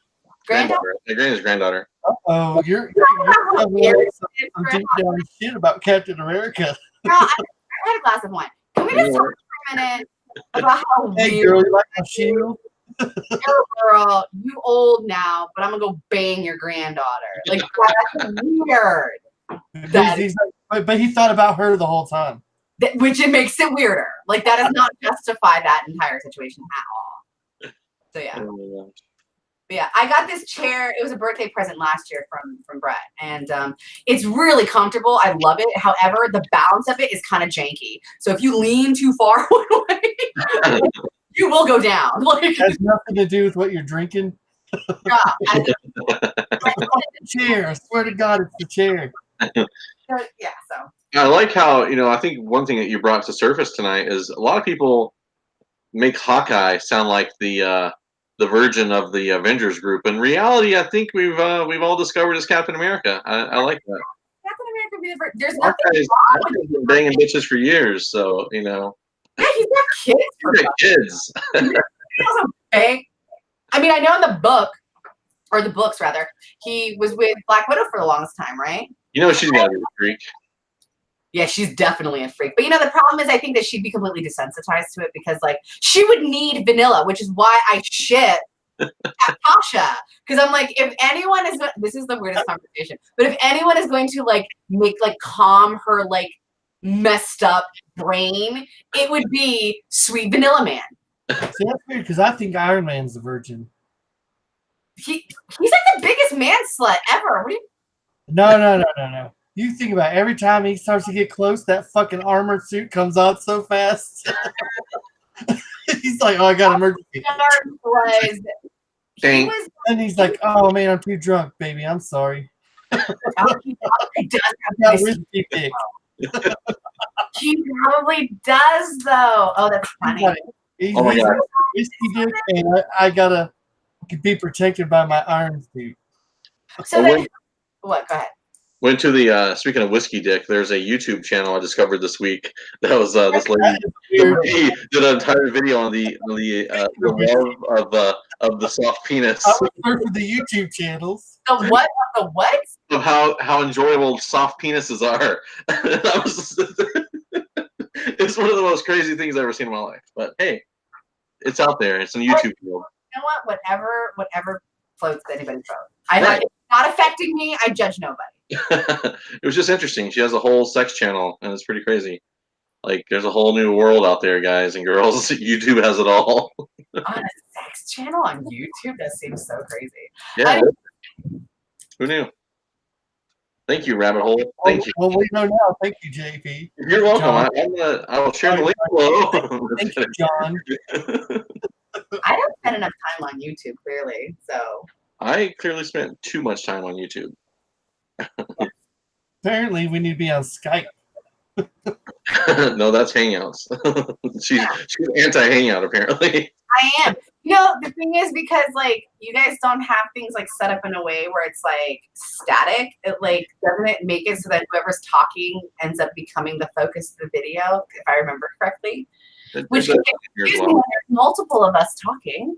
Granddaughter. Granny's granddaughter. Oh, you're some deep down shit about Captain America. Girl, I had a glass of wine. Can we just talk for a minute about how Hey, weird? girl, you like my shield? Girl, you old now, but I'm gonna go bang your granddaughter. Like that's weird. But he thought about her the whole time. Which it makes it weirder. Like that does not justify that entire situation at all. So yeah. Yeah, I got this chair. It was a birthday present last year from Brett, and it's really comfortable. I love it. However, the balance of it is kind of janky. So if you lean too far one way, you will go down. Like, It has nothing to do with what you're drinking. yeah, Chair. I swear to God, it's the chair. yeah. So I like how, I think one thing that you brought to surface tonight is a lot of people make Hawkeye sound like the version of the Avengers group. In reality, I think we've all discovered as Captain America. I like that. Captain America be the first. There's nothing Hawkeye's been banging bitches for years, so Yeah, he's got kids. he's got kids. He also bang. I mean, I know in the book, or the books rather, he was with Black Widow for the longest time, right? She's got to be a freak. Yeah, she's definitely a freak. But the problem is I think that she'd be completely desensitized to it because like she would need vanilla, which is why I shit at Tasha. Because I'm like, if anyone is this is the weirdest conversation, but if anyone is going to like make like calm her like messed up brain, it would be Sweet Vanilla Man. See, that's weird because I think Iron Man's the virgin. He's like the biggest man slut ever. What do you No. You think about it, every time he starts to get close, that fucking armor suit comes out so fast. He's like, oh, I got emergency. was he was And he's like, oh man, I'm too drunk, baby. I'm sorry. he does have Got this- whiskey dick. He probably does though. Oh, that's funny. He's Oh my God. whiskey dick, and I gotta be protected by my iron suit. So then, what? Go ahead. Went to the speaking of whiskey dick, there's a YouTube channel I discovered this week. That was this lady. She did an entire video on the love of the soft penis, I would work for the YouTube channels. The what? The what? of how enjoyable soft penises are. That was it's one of the most crazy things I've ever seen in my life. But hey, it's out there. It's on YouTube. You know what? Whatever floats anybody's boat. It's not affecting me. I judge nobody. It was just interesting. She has a whole sex channel, and it's pretty crazy. Like, there's a whole new world out there, guys and girls. YouTube has it all. On a sex channel on YouTube? That seems so crazy. Yeah. Who knew? Thank you, Rabbit Hole. Thank you. Well, we know now. Thank you, JP. You're welcome. I will share the link below. Thank you, John. I don't spend enough time on YouTube, clearly. So I clearly spent too much time on YouTube. Apparently, we need to be on Skype. No, that's Hangouts. She's anti-Hangout, apparently. I am. The thing is because like you guys don't have things like set up in a way where it's like static. It like doesn't it make it so that whoever's talking ends up becoming the focus of the video, if I remember correctly. Which can confuse me when there's multiple of us talking.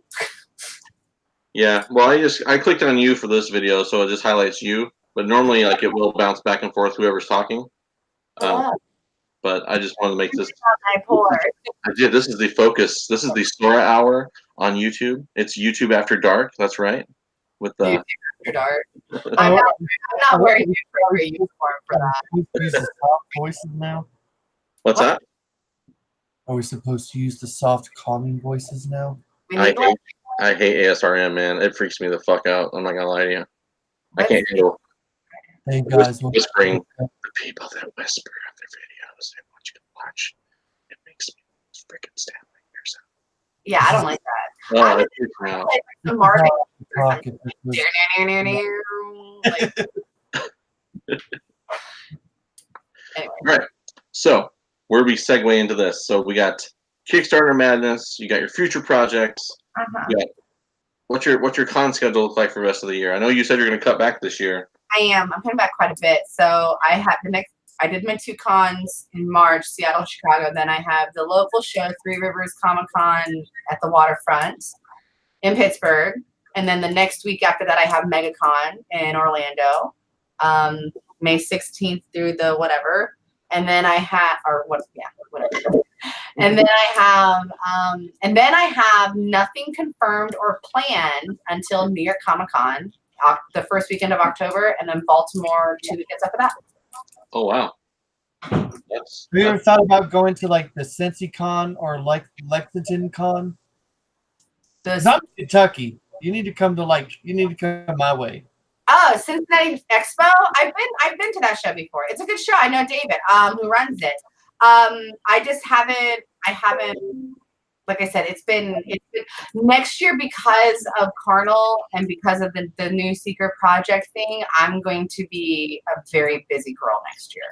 Yeah, well, I clicked on you for this video, so it just highlights you. But normally, like, it will bounce back and forth whoever's talking. But I just wanted to make this. My poor. I did. This is the focus. This is the Sorah Hour on YouTube. It's YouTube After Dark. That's right. With the. YouTube After Dark. I'm not wearing the appropriate uniform for that. We use the soft voices now. What's that? Are we supposed to use the soft, calming voices now? I hate ASRM, man. It freaks me the fuck out. I'm not gonna lie to you. I can't handle Hey guys, whispering. The people that whisper on their videos, I want you to watch. It makes me freaking stand like yourself. Yeah, I don't like that. Oh, it freaks me out. Like the Marvin. Anyway. Right. So where do we segue into this? So we got Kickstarter madness. You got your future projects. Yeah. What's your con schedule look like for the rest of the year? I know you said you're going to cut back this year. I am. I'm cutting back quite a bit. So I did my 2 cons in March, Seattle, Chicago. Then I have the local show, Three Rivers Comic Con at the waterfront in Pittsburgh. And then the next week after that, I have MegaCon in Orlando, May 16th through the whatever. And then I have, whatever. And then I have nothing confirmed or planned until New York Comic Con, the first weekend of October, and then Baltimore 2 weekends after that. Oh wow! Have you ever thought about going to like the Cincy Con or like Lexington Con? The Not Kentucky. You need to come to you need to come my way. Oh, Cincinnati Expo. I've been to that show before. It's a good show. I know David, who runs it. I just haven't. I haven't. Like I said, it's been next year because of Carnal and because of the new secret project thing. I'm going to be a very busy girl next year.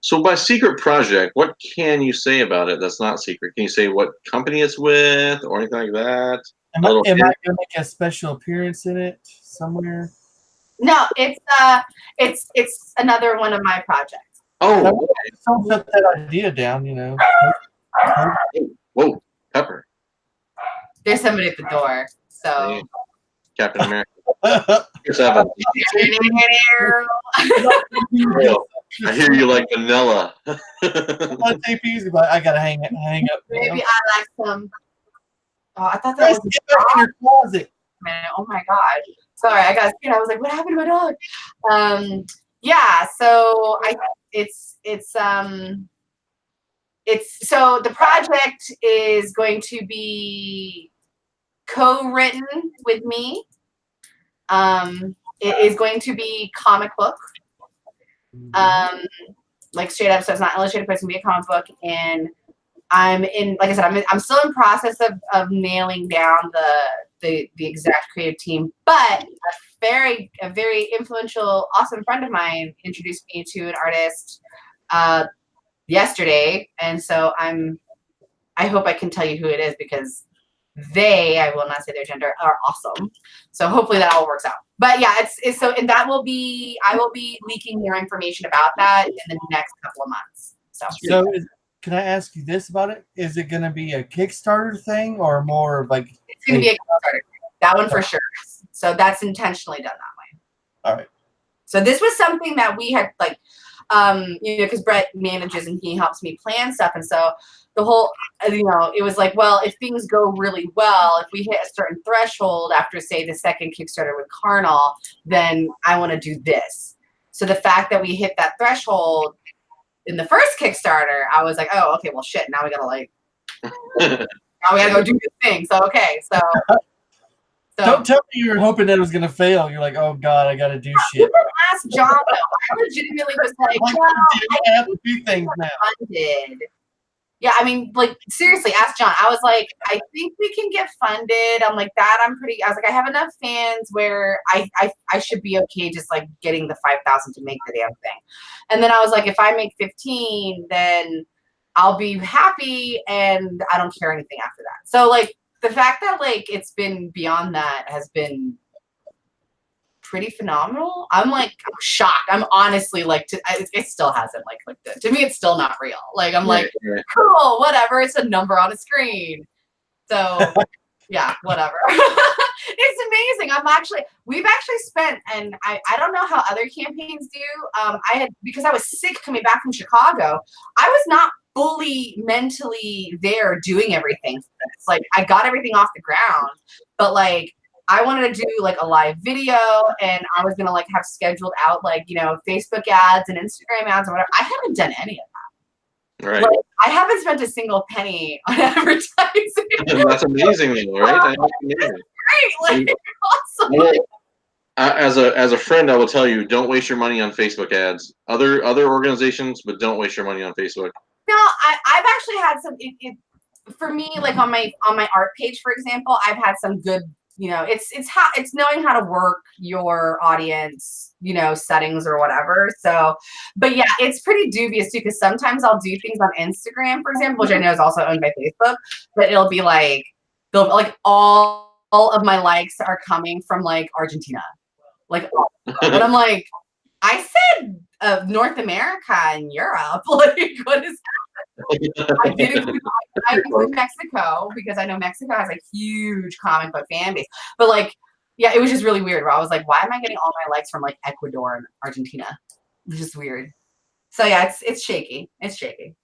So by secret project, what can you say about it that's not secret? Can you say what company it's with or anything like that? Am I going to make a special appearance in it somewhere? No, it's another one of my projects. Oh, don't put that idea down, Whoa, Pepper. There's somebody at the door. So hey, Captain America. Chris Evans. I hear you like vanilla. I gotta hang up. Maybe I like some. Oh, I thought that was in your closet. Man, oh my god. Sorry, I got scared. I was like, what happened to my dog? Yeah, so it's so the project is going to be co-written with me. It is going to be comic book. Like straight up, so it's not illustrated, but it's gonna be a comic book, and I'm in, like I said, I'm still in process of nailing down the exact creative team, but a very influential, awesome friend of mine introduced me to an artist yesterday, and so I hope I can tell you who it is because I will not say their gender, are awesome. So hopefully that all works out. But yeah, it's so, and I will be leaking more information about that in the next couple of months. So can I ask you this about it? Is it going to be a Kickstarter thing or more of like? It's going to be a Kickstarter. That one for sure. So that's intentionally done that way. All right. So this was something that we had because Brett manages and he helps me plan stuff, and so the whole, it was like, well, if things go really well, if we hit a certain threshold after, say, the second Kickstarter with Carnal, then I want to do this. So the fact that we hit that threshold in the first Kickstarter, I was like, oh, okay, well, shit, now we gotta now we gotta go do this thing. So okay, so don't tell me you were hoping that it was gonna fail. You're like, oh god, I gotta do shit. Ask John though. I legitimately was like, well, I have to do things now. Funded. Yeah, I mean, like, seriously, ask John. I was like, I think we can get funded. I'm like, I was like, I have enough fans where I should be okay just like getting the 5,000 to make the damn thing. And then I was like, if I make 15, then I'll be happy and I don't care anything after that. So like the fact that like it's been beyond that has been pretty phenomenal. I'm shocked. I'm honestly like, it still hasn't like clicked in. To me, it's still not real. Like, I'm like, cool, whatever. It's a number on a screen. So yeah, whatever. It's amazing. We've actually spent, and I don't know how other campaigns do. Because I was sick coming back from Chicago, I was not fully mentally there doing everything. It's like, I got everything off the ground, but like, I wanted to do like a live video, and I was gonna like have scheduled out like, Facebook ads and Instagram ads and whatever. I haven't done any of that. Right. Like, I haven't spent a single penny on advertising. That's amazing, though, right? That's amazing. Great, like awesome. Well, as a friend, I will tell you, don't waste your money on Facebook ads. Other organizations, but don't waste your money on Facebook. No, I've actually had some. For me, like on my art page, for example, I've had some good. It's knowing how to work your audience, settings or whatever. So, but yeah, it's pretty dubious too, because sometimes I'll do things on Instagram, for example, which I know is also owned by Facebook, but it'll be like, all of my likes are coming from like Argentina, like, and I'm like, I said North America and Europe, like, what is I did include Mexico because I know Mexico has a huge comic book fan base. But like, yeah, it was just really weird where I was like, why am I getting all my likes from like Ecuador and Argentina? It was just weird. So yeah, it's shaky. It's shaky.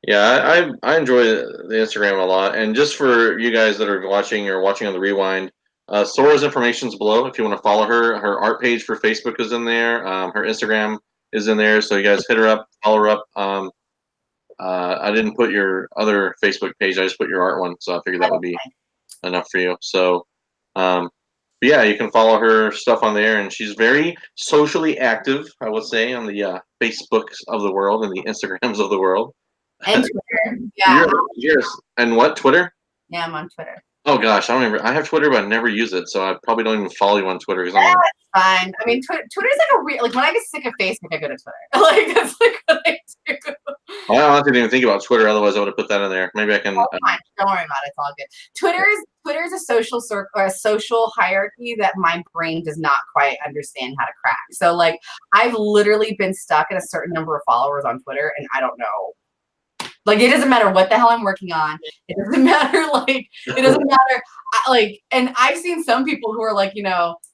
Yeah, I enjoy the Instagram a lot. And just for you guys that are watching or watching on the rewind, Sorah's information is below if you want to follow her. Her art page for Facebook is in there. Her Instagram is in there. So you guys hit her up, follow her up. I didn't put your other Facebook page. I just put your art one. So I figured that would be enough for you. So But yeah, you can follow her stuff on there, and she's very socially active, I would say, on the Facebooks of the world and the Instagrams of the world. And Twitter. Yeah. Yes. And what, Twitter? Yeah, I'm on Twitter. Oh gosh, I don't even. I have Twitter, but I never use it, so I probably don't even follow you on Twitter because I'm Yeah, on. it's fine. I mean, Twitter's like a real. Like when I get sick of Facebook, I go to Twitter. Like that's like what I do. I honestly didn't even think about Twitter. Otherwise, I would have put that in there. Maybe I can. Fine. Don't worry about it. It's all good. Twitter is a social circle or a social hierarchy that my brain does not quite understand how to crack. So like I've literally been stuck at a certain number of followers on Twitter, and I don't know. Like it doesn't matter what the hell I'm working on. It doesn't matter. Like it doesn't matter. And I've seen some people who are like,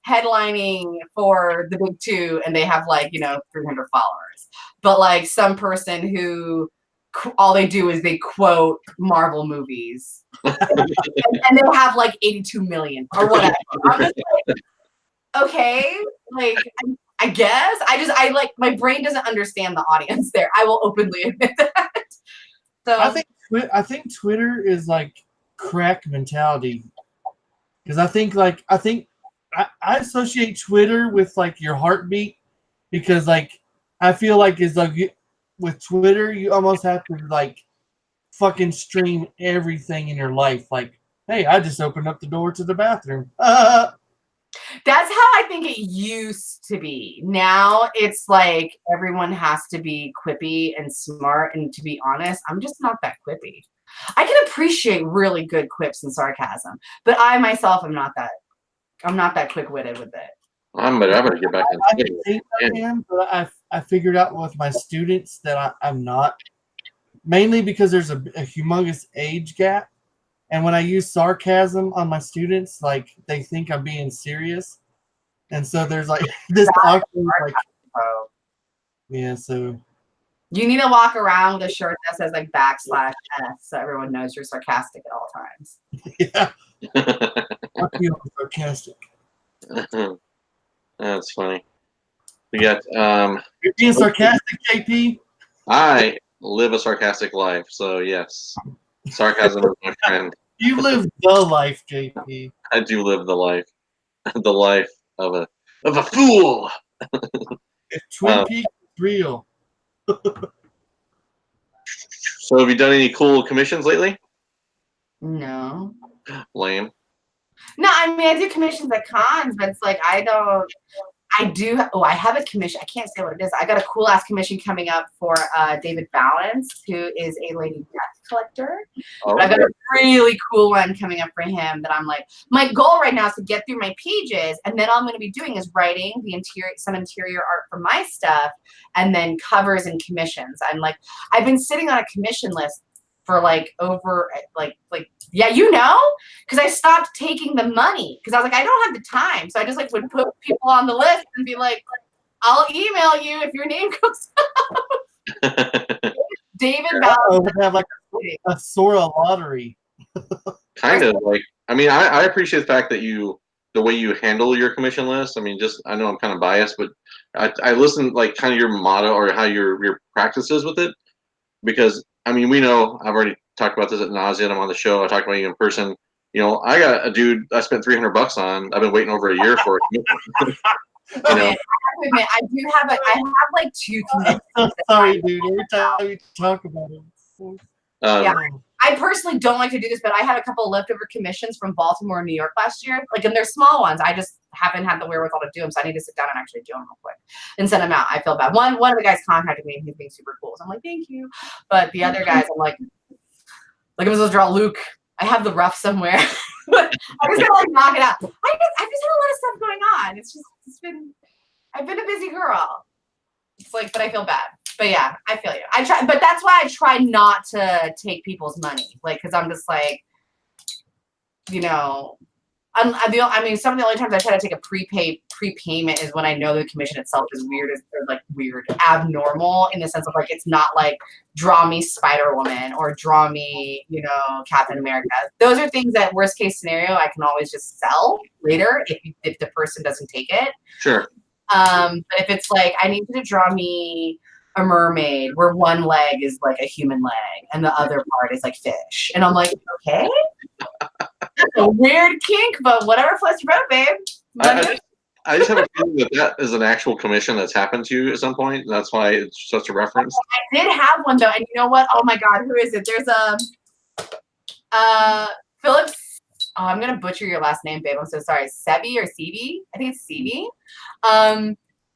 headlining for the big two, and they have like 300 followers. But like some person who all they do is they quote Marvel movies, and they have like 82 million or whatever. I'm just like, okay, like I guess I like my brain doesn't understand the audience there. I will openly admit that. So I think Twitter is like crack mentality, because I think I associate Twitter with like your heartbeat, because like I feel like it's like with Twitter you almost have to like fucking stream everything in your life. Like, hey, I just opened up the door to the bathroom. That's how I think it used to be. Now it's like everyone has to be quippy and smart. And to be honest, I'm just not that quippy. I can appreciate really good quips and sarcasm, but I myself am not that. I'm not that quick-witted with it. I'm gonna get back I think I am, but I figured out with my students that I'm not. Mainly because there's a humongous age gap. And when I use sarcasm on my students, like they think I'm being serious, and so there's like this awkward, like, yeah. So you need to walk around with a shirt that says like /S, so everyone knows you're sarcastic at all times. Yeah, I feel sarcastic. That's funny. We got You're being sarcastic, JP. I live a sarcastic life, so yes, sarcasm is my friend. You live the life, JP. I do live the life, the life of a fool. If Twin Peaks is real. So have you done any cool commissions lately? No. Lame. No, I mean I do commissions at cons, but it's like I have a commission. I can't say what it is. I got a cool ass commission coming up for David Balance, who is a Lady Death collector. Oh, I've got a really cool one coming up for him that I'm like, my goal right now is to get through my pages, and then all I'm going to be doing is writing some interior art for my stuff, and then covers and commissions. I've been sitting on a commission list for like over yeah, because I stopped taking the money because I was like, I don't have the time, so I just like would put people on the list and be like, I'll email you if your name comes up. David Balance would have like a Sorah lottery. Kind of like, I mean, I appreciate the fact that the way you handle your commission list. I mean, I know I'm kind of biased, but I listen like kind of your motto or how your practices with it, because I mean, we know I've already talked about this at nauseam. I'm on the show. I talked about you in person. I got a dude I spent $300 on. I've been waiting over a year for it. I have to admit, I have like 2 commissions. I'm so sorry, dude. Every time we talk about it. Yeah, I personally don't like to do this, but I had a couple of leftover commissions from Baltimore and New York last year. Like, and they're small ones. I just haven't had the wherewithal to do them, so I need to sit down and actually do them real quick and send them out. I feel bad. One of the guys contacted me, and he's being super cool, so I'm like, thank you. But the other guys, I'm like I'm supposed to draw Luke. I have the rough somewhere. But I'm just gonna like knock it out. I just had a lot of stuff going on. I've been a busy girl. It's like, but I feel bad. But yeah, I feel you. I try, but that's why I try not to take people's money, like, because I'm just like, some of the only times I try to take a prepayment is when I know the commission itself is abnormal in the sense of like it's not like draw me Spider-Woman or draw me, Captain America. Those are things that worst case scenario I can always just sell later if the person doesn't take it. Sure. But if it's like I need you to draw me a mermaid where one leg is like a human leg and the other part is like fish, and I'm like, okay. a weird kink, but whatever floats your boat, babe. I just have a feeling that is an actual commission that's happened to you at some point. That's why it's such a reference. I did have one though, and you know what? Oh my god, who is it? There's Phillips. Oh, I'm gonna butcher your last name, babe. I'm so sorry. Sebi or Sebi? I think it's Sebi.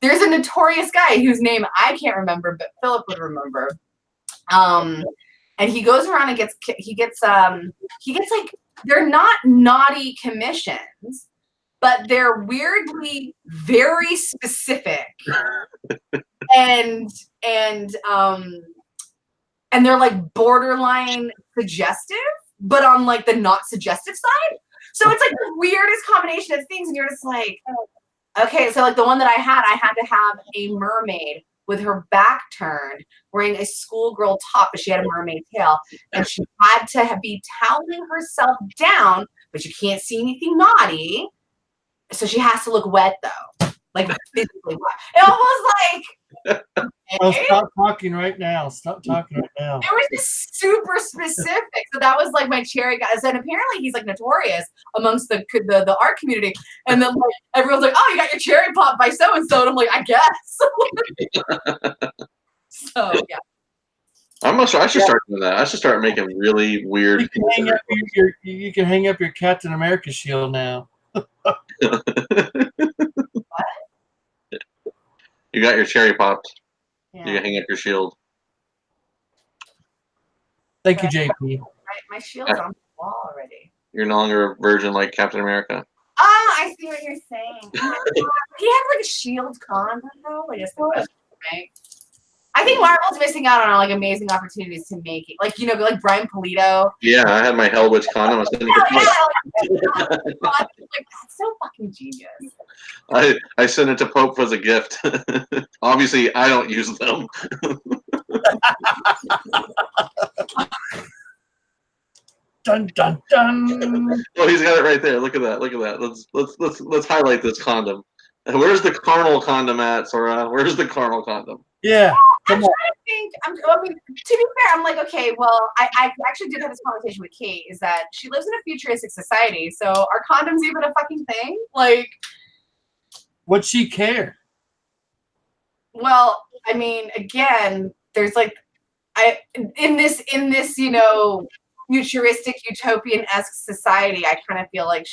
There's a notorious guy whose name I can't remember, but Philip would remember. And he goes around and he gets like, they're not naughty commissions, but they're weirdly very specific. and they're like borderline suggestive, but on like the not suggestive side. So it's like the weirdest combination of things, and you're just like, okay. So like the one that I had to have a mermaid with her back turned, wearing a schoolgirl top, but she had a mermaid tail, and she had to be toweling herself down, but you can't see anything naughty, so she has to look wet though, like physically wet. It almost like. Oh, stop talking right now. Stop talking right now. It was just super specific. So that was like my cherry guys. And apparently he's like notorious amongst the art community. And then like everyone's like, oh, you got your cherry pop by so and so. And I'm like, I guess. So yeah. I should start doing that. I should start making really weird. You can hang up your Captain America shield now. What? You got your cherry popped. Yeah. You can hang up your shield. Thank you, JP. My shield's on the wall already. You're no longer a virgin like Captain America. Ah, I see what you're saying. He had like a shield condom though. Like it's right. I think Marvel's missing out on like amazing opportunities to make it. Like, you know, like Brian Polito. Yeah, I had my Hell Witch condom. I was sending Like, that's so fucking genius. I sent it to Pope as a gift. Obviously, I don't use them. Dun dun dun. Oh, he's got it right there. Look at that. Look at that. Let's highlight this condom. Where's the carnal condom at, Sorah? Where's the carnal condom? Yeah. I'm trying to think. I mean, to be fair, I'm like, okay, well, I actually did have this conversation with Kate. Is that she lives in a futuristic society, so are condoms even a fucking thing? Like, would she care? Well, I mean, again, there's like, in this, you know, futuristic utopian-esque society, I kind of feel like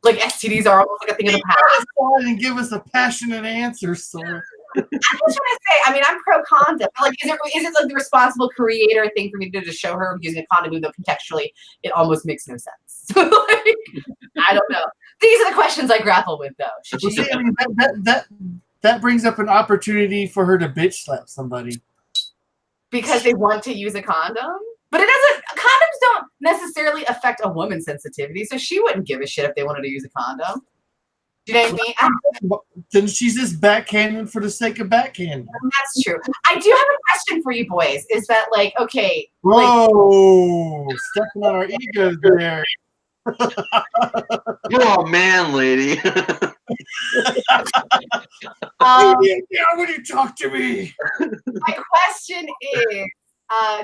like STDs are almost like a thing of the past. Go ahead and give us a passionate answer, Sorah. I'm just trying to say, I mean, I'm pro condom. Like, is it like the responsible creator thing for me to just show her using a condom, even though contextually it almost makes no sense? Like, I don't know. These are the questions I grapple with, though. Well, see, I mean, that brings up an opportunity for her to bitch slap somebody because they want to use a condom, but it doesn't. Condoms don't necessarily affect a woman's sensitivity, so she wouldn't give a shit if they wanted to use a condom. Do you know what I mean? Then she's just backhanding for the sake of backhanding. That's true. I do have a question for you boys. Is that like, okay? Whoa, like, stepping on our egos there. You're a man, lady. Yeah, when you talk to me. My question is,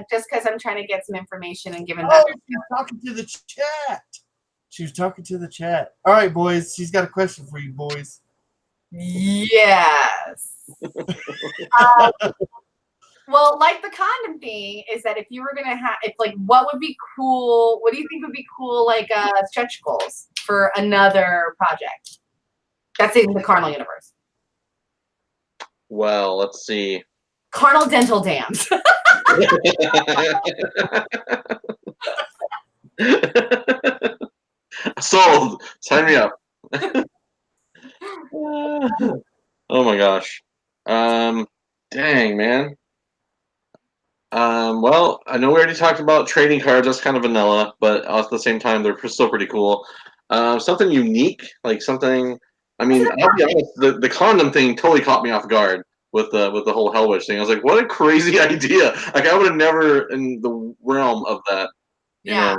just because I'm trying to get some information and given that. She's talking to the chat. She was talking to the chat. All right, boys. She's got a question for you, boys. Yes. Well, like the condom thing is that if you were gonna have, it's like, what would be cool? What do you think would be cool, like stretch goals for another project that's in the carnal universe? Well, let's see. Carnal dental dams. Sold. Sign me up. Oh my gosh. Dang, man. Well, I know we already talked about trading cards. That's kind of vanilla, but at the same time, they're still pretty cool. Something unique, like something. I mean, I'll be honest. The condom thing totally caught me off guard with the whole Hell Witch thing. I was like, what a crazy idea! Like, I would have never in the realm of that. Yeah.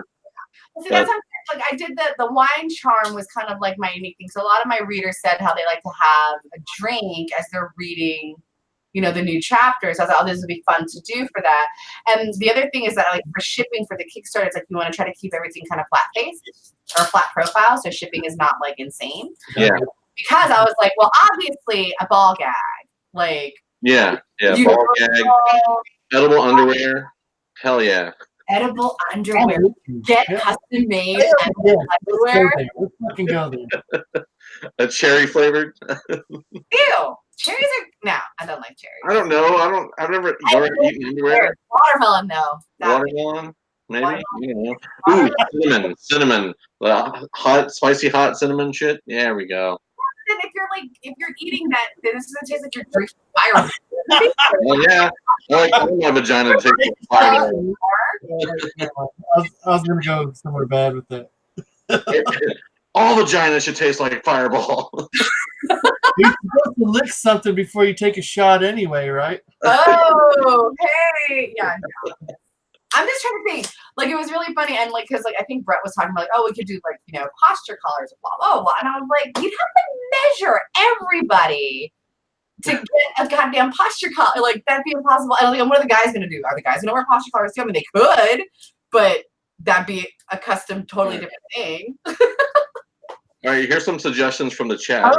See, that's like I did the wine charm was kind of like my unique thing. So a lot of my readers said how they like to have a drink as they're reading the new chapters. I was like, oh, this would be fun to do for that. And the other thing is that like for shipping for the Kickstarter, it's like you want to try to keep everything kind of flat faced or flat profile, so shipping is not like insane. Yeah. Because I was like, well, obviously a ball gag, like ball gag, edible underwear, hell yeah. Edible underwear, get custom made underwear. Let's fucking go there. A cherry flavored. Ew. Cherries are no, I don't like cherries. I don't know. I've never eaten underwear. Watermelon though. Watermelon, maybe. You know. Ooh, cinnamon. Hot, spicy, hot cinnamon shit. Yeah, there we go. Then if you're eating that, then this doesn't taste like you're drinking fire. Well, yeah, I don't have a vagina to take fire. I was gonna go somewhere bad with that. All vaginas should taste like Fireball. You're supposed to lick something before you take a shot anyway, right? Oh, okay. Yeah. No. I'm just trying to think. Like, it was really funny. And, like, because, like, I think Brett was talking about, like, oh, we could do, like, posture collars and blah, blah, blah. And I was like, you'd have to measure everybody to get a goddamn posture collar. Like, that'd be impossible. And, like, what are the guys going to do? Are the guys going to wear posture collars too? I mean, they could, but that'd be a custom, totally different thing. All right, here's some suggestions from the chat.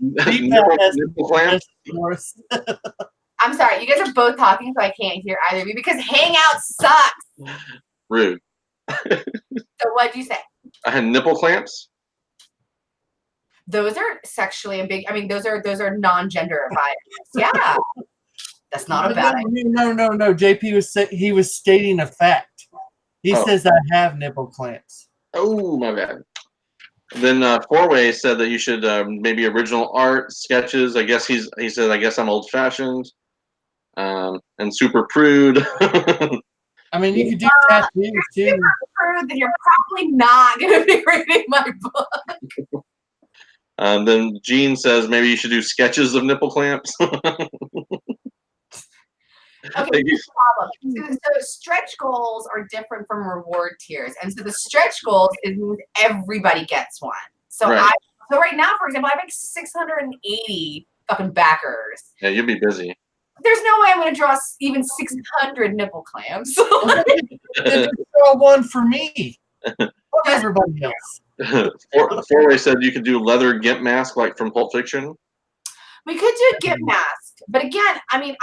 Nipple clamps. I'm sorry, you guys are both talking, so I can't hear either of you because Hangout sucks. Rude. So what'd you say? I had nipple clamps. Those are sexually ambiguous. I mean, those are non-gender bias. Yeah, that's not a bad idea. No. JP was stating a fact. He says I have nipple clamps. Oh, my bad. Then Four-Way said that you should maybe original art, sketches. I guess he said, I guess I'm old-fashioned and super prude. I mean, you could do tattoos too. If you're prude, then you're probably not going to be reading my book. Then Gene says maybe you should do sketches of nipple clamps. Okay, here's the problem. So stretch goals are different from reward tiers, and so the stretch goals means everybody gets one. So right. So right now, for example, I have like 680 fucking backers. Yeah, you'll be busy. There's no way I'm going to draw even 600 nipple clamps. Draw one for me. Or everybody else. Four-Way said you could do leather gimp mask like from Pulp Fiction. We could do a gimp mask, but again, I mean,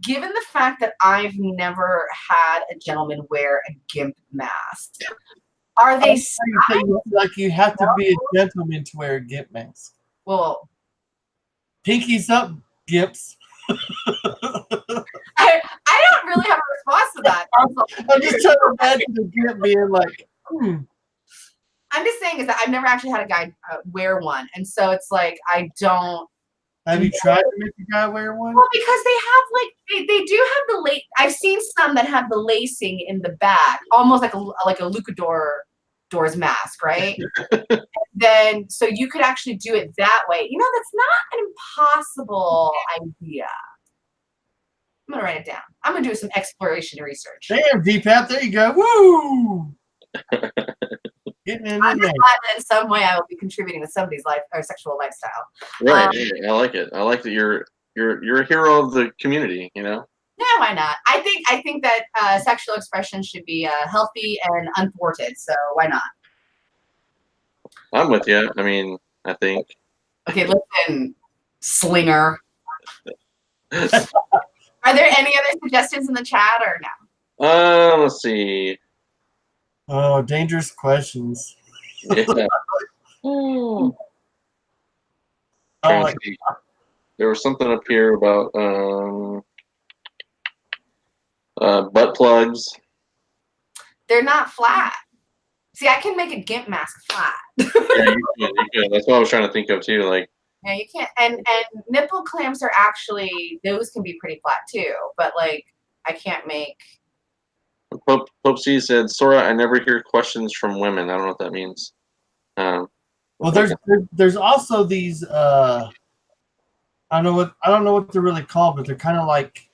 given the fact that I've never had a gentleman wear a gimp mask, are they like you have to be a gentleman to wear a gimp mask? Well, pinkies up, gimps. I don't really have a response to that. I'm just trying to imagine the gimp being like, I'm just saying is that I've never actually had a guy wear one, and so it's like I don't. Have you tried to make a guy wear one? Well, because they have they do have the lace. I've seen some that have the lacing in the back, almost like a Lucador's mask, right? Then so you could actually do it that way. That's not an impossible idea. I'm gonna write it down. I'm gonna do some exploration research. Damn, D-Pat, there you go. Woo! I'm just glad that in some way I will be contributing to somebody's life or sexual lifestyle. Right. I like it. I like that you're a hero of the community, Yeah, why not? I think that sexual expression should be healthy and unthwarted. So why not? I'm with you. I mean, I think. Okay, listen, slinger. Are there any other suggestions in the chat or no? Let's see. Oh, dangerous questions. Yeah. There was something up here about butt plugs. They're not flat. See, I can make a gimp mask flat. Yeah, you can. That's what I was trying to think of too. Like. Yeah, you can't. And nipple clamps are actually, those can be pretty flat too. But like, I can't make. Pope C said, Sora, I never hear questions from women. I don't know what that means. Well, there's also these I don't know what they're really called, but they're kind of like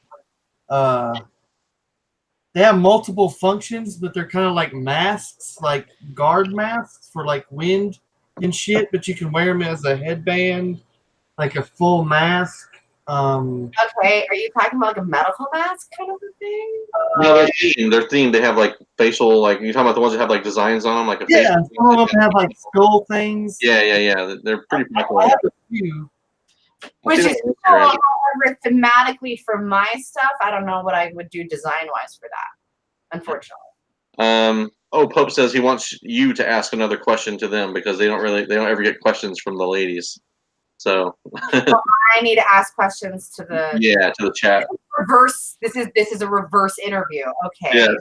they have multiple functions, but they're kind of like masks, like guard masks for like wind and shit, but you can wear them as a headband, like a full mask. Okay, are you talking about like a medical mask kind of a thing? No, they're themed. They're themed. They have like facial, like you're talking about the ones that have like designs on them, like a face. Yeah, some of them have like skull things. Yeah. They're pretty I popular. have a few. Which I've is seen it cool, on Instagram. however, thematically for my stuff, I don't know what I would do design wise for that, unfortunately. Pope says he wants you to ask another question to them because they don't ever get questions from the ladies. So I need to ask questions to the yeah, to the chat. reverse. This is a reverse interview. Okay. Yes,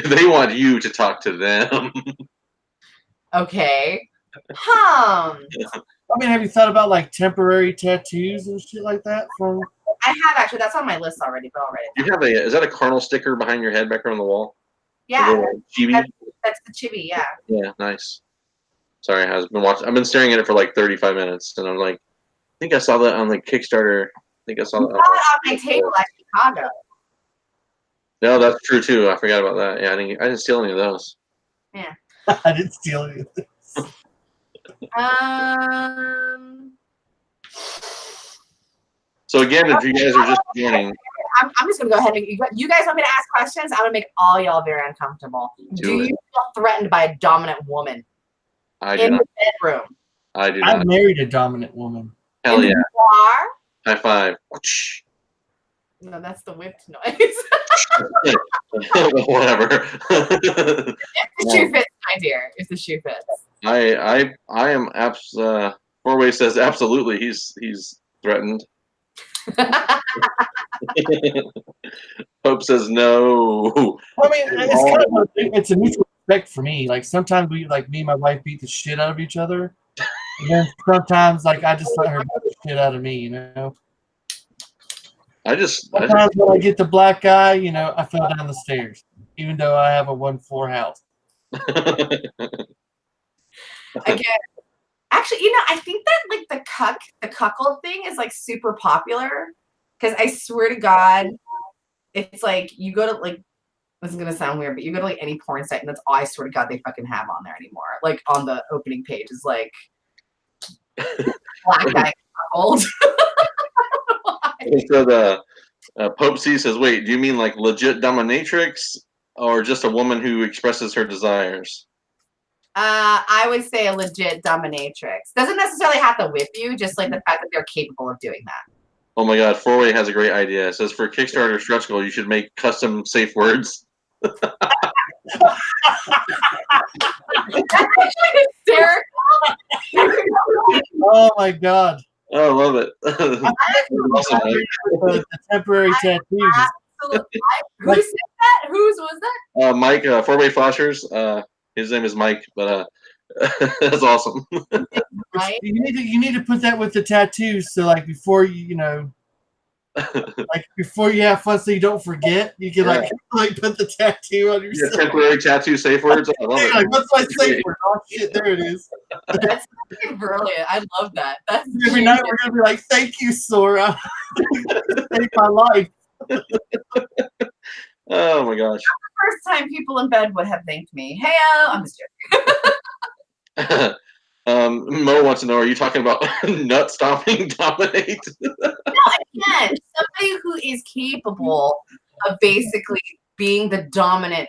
they want you to talk to them. Okay. I mean, have you thought about like temporary tattoos and shit like that? From I have actually. That's on my list already, but I'll write it down. Is that a carnal sticker behind your head back there on the wall? Yeah, Chibi? that's the chibi. Yeah. Yeah, nice. Sorry, I've been staring at it for like 35 minutes, and I'm like, I think I saw that on like Kickstarter. I think I saw You that. saw it on my table at Chicago. No, that's true too. I forgot about that. Yeah, I didn't steal any of those. Yeah. I didn't steal any of this. So again, if you guys are just joining, I'm just gonna go ahead and you guys want me to ask questions? I'm gonna make all y'all very uncomfortable. Do you feel threatened by a dominant woman in the bedroom? I do not. I married a dominant woman. Hell yeah! Boudoir? High five. No, that's the whipped noise. Whatever. If the shoe fits, my dear. If the shoe fits. I am Four-Way says absolutely. He's threatened. Pope says no. I mean, it's kind of it's a mutual respect for me. Like sometimes me and my wife beat the shit out of each other, and then sometimes like I just let her beat the shit out of me. You know. Sometimes when I get the black eye, I fell down the stairs, even though I have a 1-floor house. Again, actually, I think that like the cuckold thing is like super popular because I swear to God, it's like you go to like, this is gonna sound weird, but you go to like any porn site and that's all I swear to God they fucking have on there anymore. Like on the opening page is like black guy cuckold. So the Pope C says, "Wait, do you mean like legit dominatrix, or just a woman who expresses her desires?" I would say a legit dominatrix. Doesn't necessarily have to whip you, just like the fact that they're capable of doing that. Oh my God, Four-Way has a great idea. It says for Kickstarter stretch goal, you should make custom safe words. That's actually hysterical. Oh my God. Oh, I love it. The temporary tattoos. Absolutely. Who said that? Whose was that? Mike, Four-Way Foster's. His name is Mike, but that's awesome. Right? You need to put that with the tattoos. So like before like before you have fun, so you don't forget, you can like put the tattoo on yourself. Temporary tattoo safe words. I love it. Like, what's my safe word? Oh shit, there it is. That's brilliant. I love that. That's Every night we're gonna be like, "Thank you, Sorah. Saved my life." Oh my gosh. the first time people in bed would have thanked me. Hey, I'm just joking. Mo wants to know: are you talking about nut stomping dominate? No, again, somebody who is capable of basically being the dominant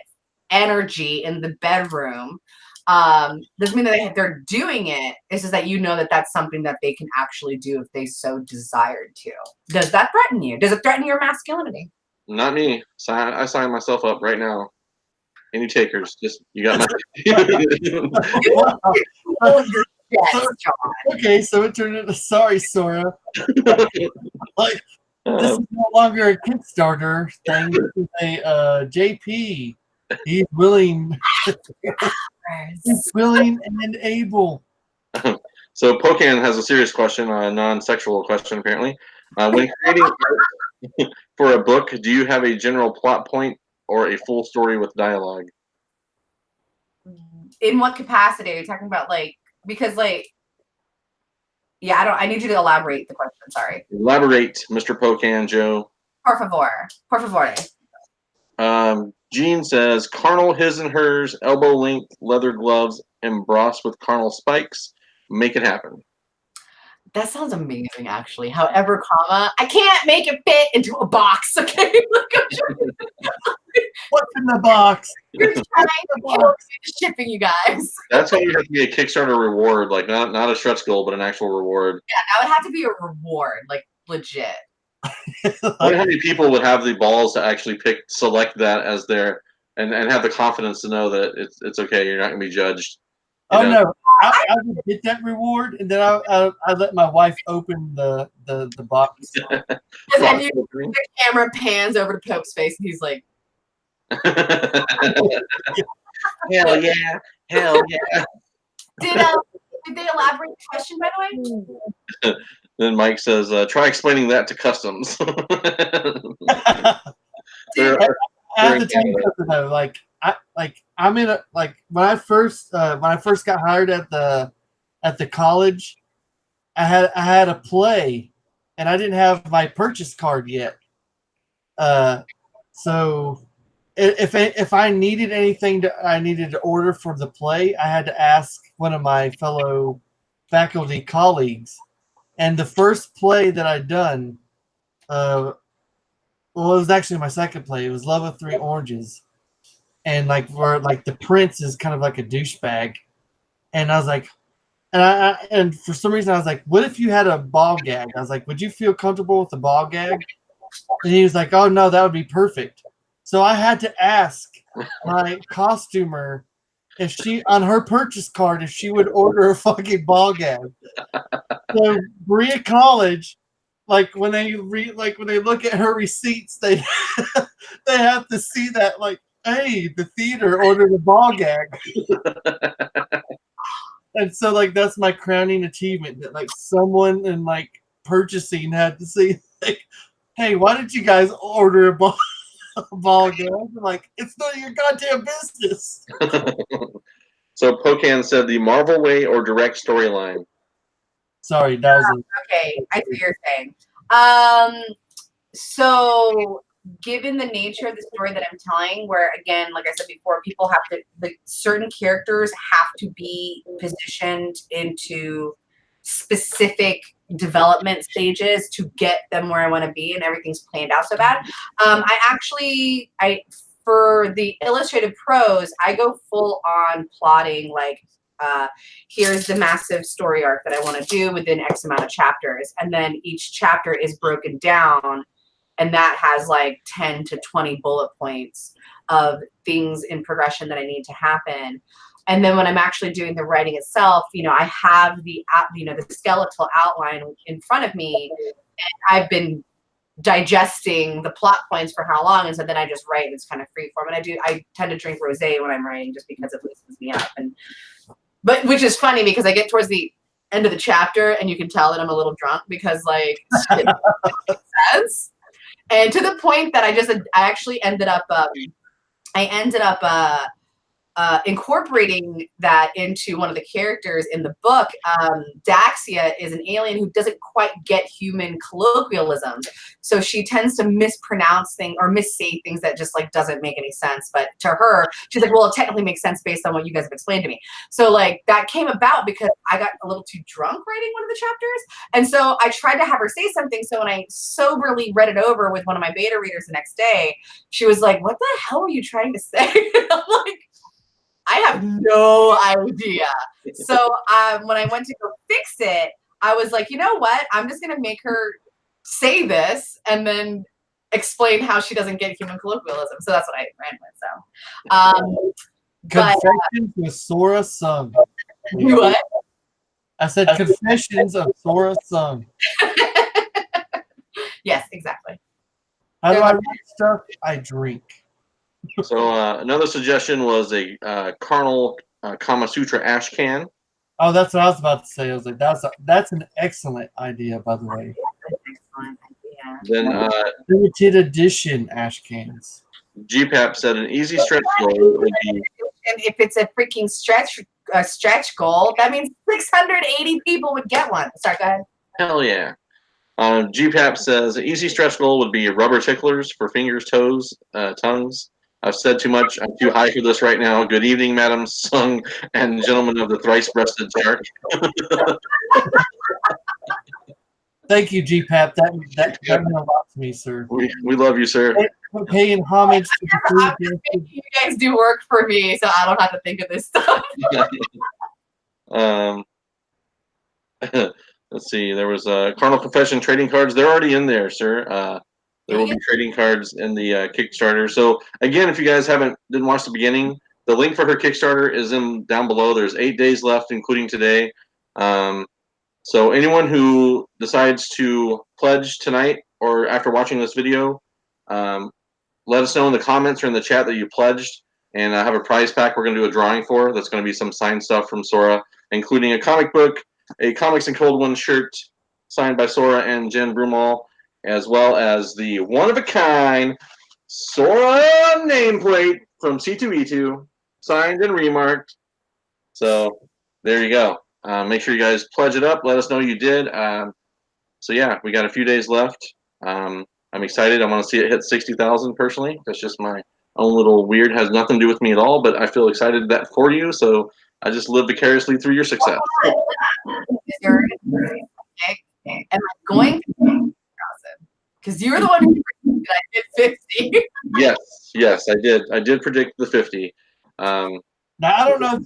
energy in the bedroom doesn't mean that they're doing it. It's just that that that's something that they can actually do if they so desired to. Does that threaten you? Does it threaten your masculinity? Not me. I sign myself up right now. Any takers? Just you got my. Okay, so it turned into sorry, Sorah. Like this is no longer a Kickstarter thing. This is a JP. He's willing. He's willing and able. So Pocan has a serious question, a non-sexual question apparently. When creating art for a book, do you have a general plot point or a full story with dialogue? In what capacity are you talking about? Like, because like, yeah, I need you to elaborate the question. Sorry. Elaborate, Mr. Pocan, Joe. Por favor. Por favor. Jean says, carnal his and hers, elbow length, leather gloves, embossed with carnal spikes. Make it happen. That sounds amazing, actually. However, comma, I can't make it fit into a box. Okay, What's in the box? you're trying to kill me with shipping, you guys. That's why you have to be a Kickstarter reward, like not a stretch goal, but an actual reward. Yeah, that would have to be a reward, like legit. I wonder how many people would have the balls to actually select that as their, and have the confidence to know that it's okay. You're not going to be judged. Oh no, I would get that reward, and then I let my wife open the box. And the camera pans over to Pope's face, and he's like, "Hell yeah, hell yeah!" Did they elaborate the question, by the way? Then Mike says, "Try explaining that to customs." Dude, I have to tell you something though. I'm in a when I first got hired at the college, I had a play, and I didn't have my purchase card yet. So if I needed anything I needed to order for the play, I had to ask one of my fellow faculty colleagues. And the first play that I'd done, well, it was actually my second play. It was Love of Three Oranges, and where the prince is kind of like a douchebag, and I was like, and for some reason I was like, what if you had a ball gag? I was like, would you feel comfortable with the ball gag? And he was like, oh no, that would be perfect. So I had to ask my costumer if she, on her purchase card, if she would order a fucking ball gag. So Berea College, when they look at her receipts, they they have to see that hey, the theater ordered a ball gag. And so that's my crowning achievement, that someone in purchasing had to see hey, why did you guys order a ball gag? I'm it's none of your goddamn business. So Pocan said the Marvel way or direct storyline. Sorry, that was okay. I see what you're saying. So given the nature of the story that I'm telling, where again, like I said before, people have to, certain characters have to be positioned into specific development stages to get them where I want to be, and everything's planned out so bad. I for the illustrated prose, I go full on plotting, here's the massive story arc that I want to do within X amount of chapters, and then each chapter is broken down, and that has 10 to 20 bullet points of things in progression that I need to happen. And then when I'm actually doing the writing itself, I have the skeletal outline in front of me, and I've been digesting the plot points for how long, and so then I just write, and it's kind of free form. And I tend to drink rosé when I'm writing, just because it loosens me up. But which is funny, because I get towards the end of the chapter and you can tell that I'm a little drunk, because shit makes sense. And to the point that I actually ended up incorporating that into one of the characters in the book. Daxia is an alien who doesn't quite get human colloquialisms. So she tends to mispronounce things or missay things that just doesn't make any sense. But to her, she's like, well, it technically makes sense based on what you guys have explained to me. So that came about because I got a little too drunk writing one of the chapters. And so I tried to have her say something. So when I soberly read it over with one of my beta readers the next day, she was like, what the hell were you trying to say? I'm like, I have no idea. So when I went to go fix it, I was like, you know what? I'm just going to make her say this and then explain how she doesn't get human colloquialism. So that's what I ran with. Confessions with Sorah Suhng. What? I said Confessions of Sorah Suhng. Yes, exactly. How do I write stuff? I drink. So another suggestion was a carnal Kama Sutra ash can. Oh, that's what I was about to say. I was like, that's an excellent idea, by the way. Excellent idea. Then limited edition ash cans. GPAP said an easy stretch goal would be. And if it's a freaking stretch goal, that means 680 people would get one. Sorry, go ahead. Hell yeah. GPAP says an easy stretch goal would be rubber ticklers for fingers, toes, tongues. I've said too much. I'm too high for this right now. Good evening, Madam Suhng and gentlemen of the thrice-breasted shark. Thank you, GPAP. That meant a lot to me, sir. We love you, sir. Paying homage to the I'm just making you guys do work for me, so I don't have to think of this stuff. Let's see. There was Carnal Confession trading cards. They're already in there, sir. There will be trading cards in the Kickstarter. So again, if you guys didn't watch the beginning, the link for her Kickstarter is down below. There's 8 days left, including today. So anyone who decides to pledge tonight or after watching this video, let us know in the comments or in the chat that you pledged, and I have a prize pack we're going to do a drawing for. That's going to be some signed stuff from Sorah, including a comic book, a Comics and Cold One shirt signed by Sorah and Jen Broomall, as well as the one-of-a-kind Sorah nameplate from C2E2, signed and remarked. So there you go. Make sure you guys pledge it up. Let us know you did. So yeah, we got a few days left. I'm excited. I want to see it hit 60,000 personally. That's just my own little weird. Has nothing to do with me at all, but I feel excited that for you. So I just live vicariously through your success. Am I going to because you were the one who predicted I did 50. Yes, I did. I did predict the 50. Now I don't know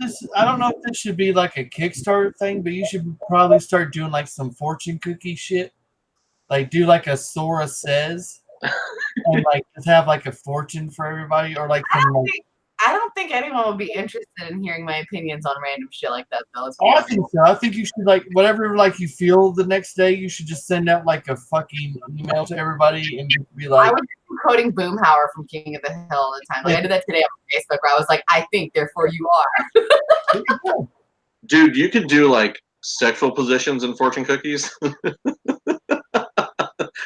if this should be like a Kickstarter thing, but you should probably start doing like some fortune cookie shit. Like do like a Sorah says, and like just have like a fortune for everybody, or like some I don't think anyone would be interested in hearing my opinions on random shit like that, though. I think so. I think you should like whatever like you feel the next day. You should just send out like a fucking email to everybody and just be like. I was quoting Boomhauer from King of the Hill all the time. Like, I did that today on Facebook, where I was like, "I think, therefore you are." Dude, you could do like sexual positions in fortune cookies.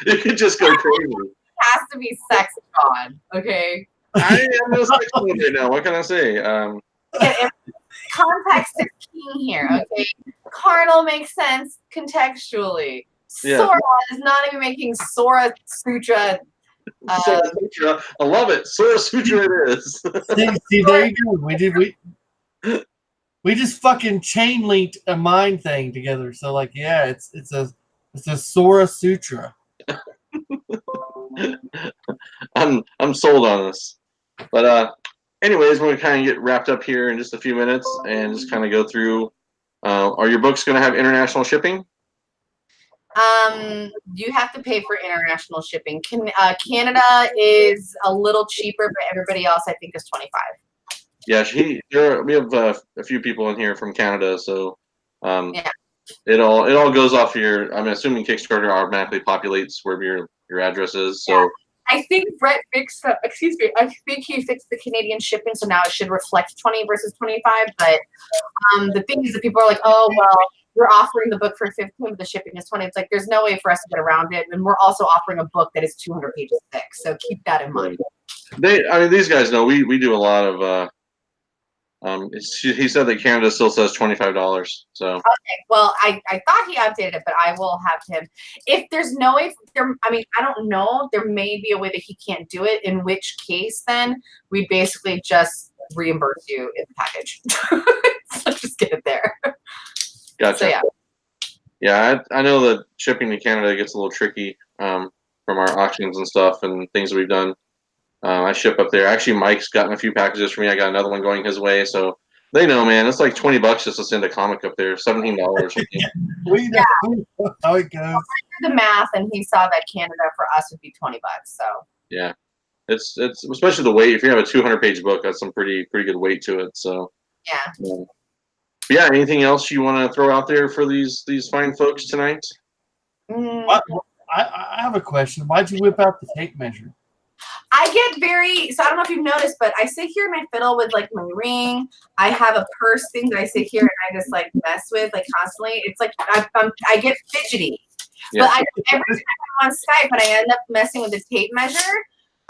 You could just go crazy. It has to be sex on, okay? I am no sex right now. What can I say? Context is key here, okay? Carnal makes sense contextually. Yeah. Sorah is not even making Sorah Sutra. Sorah Sutra. I love it. Sorah Sutra it is. See, there you go. We just fucking chain linked a mind thing together. So like, yeah, it's a Sorah Sutra. I'm sold on this. But anyways, we're gonna kind of get wrapped up here in just a few minutes and just kind of go through. Are your books going to have international shipping? You have to pay for international shipping. Canada is a little cheaper, but everybody else I think is 25. Yeah, we have a few people in here from Canada, so yeah. It all goes off your. I'm assuming Kickstarter automatically populates where your address is. So. Yeah. I think Brett fixed. Excuse me. I think he fixed the Canadian shipping, so now it should reflect 20 versus 25. But the thing is that people are like, "Oh, well, you're offering the book for 15, but the shipping is 20." It's like there's no way for us to get around it, and we're also offering a book that is 200 pages thick. So keep that in mind. These guys know we do a lot of. He said that Canada still says $25. So okay, well, I thought he updated it, but I will have him. If there's no way, I don't know. There may be a way that he can't do it. In which case, then we basically just reimburse you in the package. So just get it there. Gotcha. So, yeah. Yeah, I know that shipping to Canada gets a little tricky from our auctions and stuff and things that we've done. I ship up there. Actually, Mike's gotten a few packages for me. I got another one going his way. So they know, man. It's like $20 just to send a comic up there. $17. We know how it goes. I did the math, and he saw that Canada for us would be $20. So yeah, it's especially the weight. If you have a 200-page book, that's some pretty good weight to it. So yeah. Yeah. Anything else you want to throw out there for these fine folks tonight? I have a question. Why'd you whip out the tape measure? I get so I don't know if you've noticed, but I sit here and I fiddle with like my ring. I have a purse thing that I sit here and I just like mess with like constantly. It's like I get fidgety. Yeah. But every time I'm on Skype and I end up messing with the tape measure,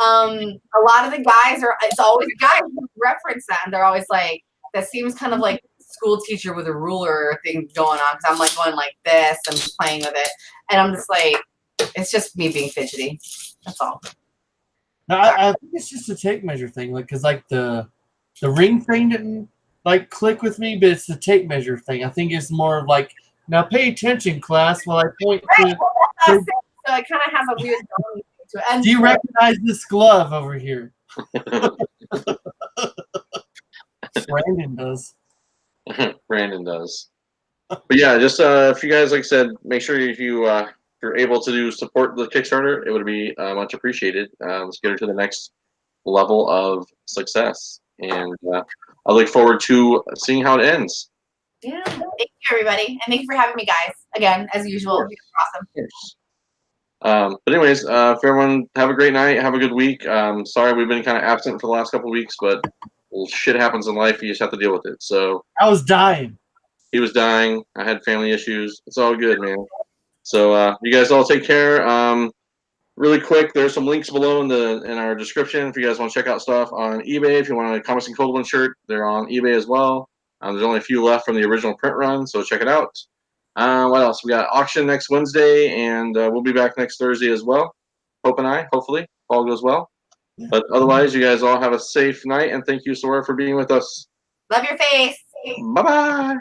a lot of the guys it's always guys who reference that, and they're always like, that seems kind of like school teacher with a ruler thing going on, because I'm like going like this and playing with it, and I'm just like, it's just me being fidgety. That's all. No, I think it's just a tape measure thing, like because like the ring thing didn't like click with me, but it's the tape measure thing. I think it's more of like, now pay attention, class, while I point to. so it kind of has a weird tone to it. And Do you recognize this glove over here? Brandon does. Brandon does. But yeah, just if you guys, like I said, make sure if you're able to support the Kickstarter, it would be much appreciated. Let's get her to the next level of success, and I look forward to seeing how it ends. yeah, thank you everybody, and thank you for having me, guys. Again, as usual, you're awesome. But anyways, for everyone, have a great night, have a good week. Sorry we've been kind of absent for the last couple of weeks, but well, shit happens in life. You just have to deal with it. So I was dying. he was dying. I had family issues. It's all good, man. So you guys all take care. Really quick, there's some links below in our description if you guys want to check out stuff on eBay. If you want a Comics and Cold One shirt, they're on eBay as well. There's only a few left from the original print run, so check it out. What else? We got auction next Wednesday, and we'll be back next Thursday as well. Pope and I, hopefully, if all goes well. But otherwise, you guys all have a safe night, and thank you, Sorah, for being with us. Love your face. Bye-bye.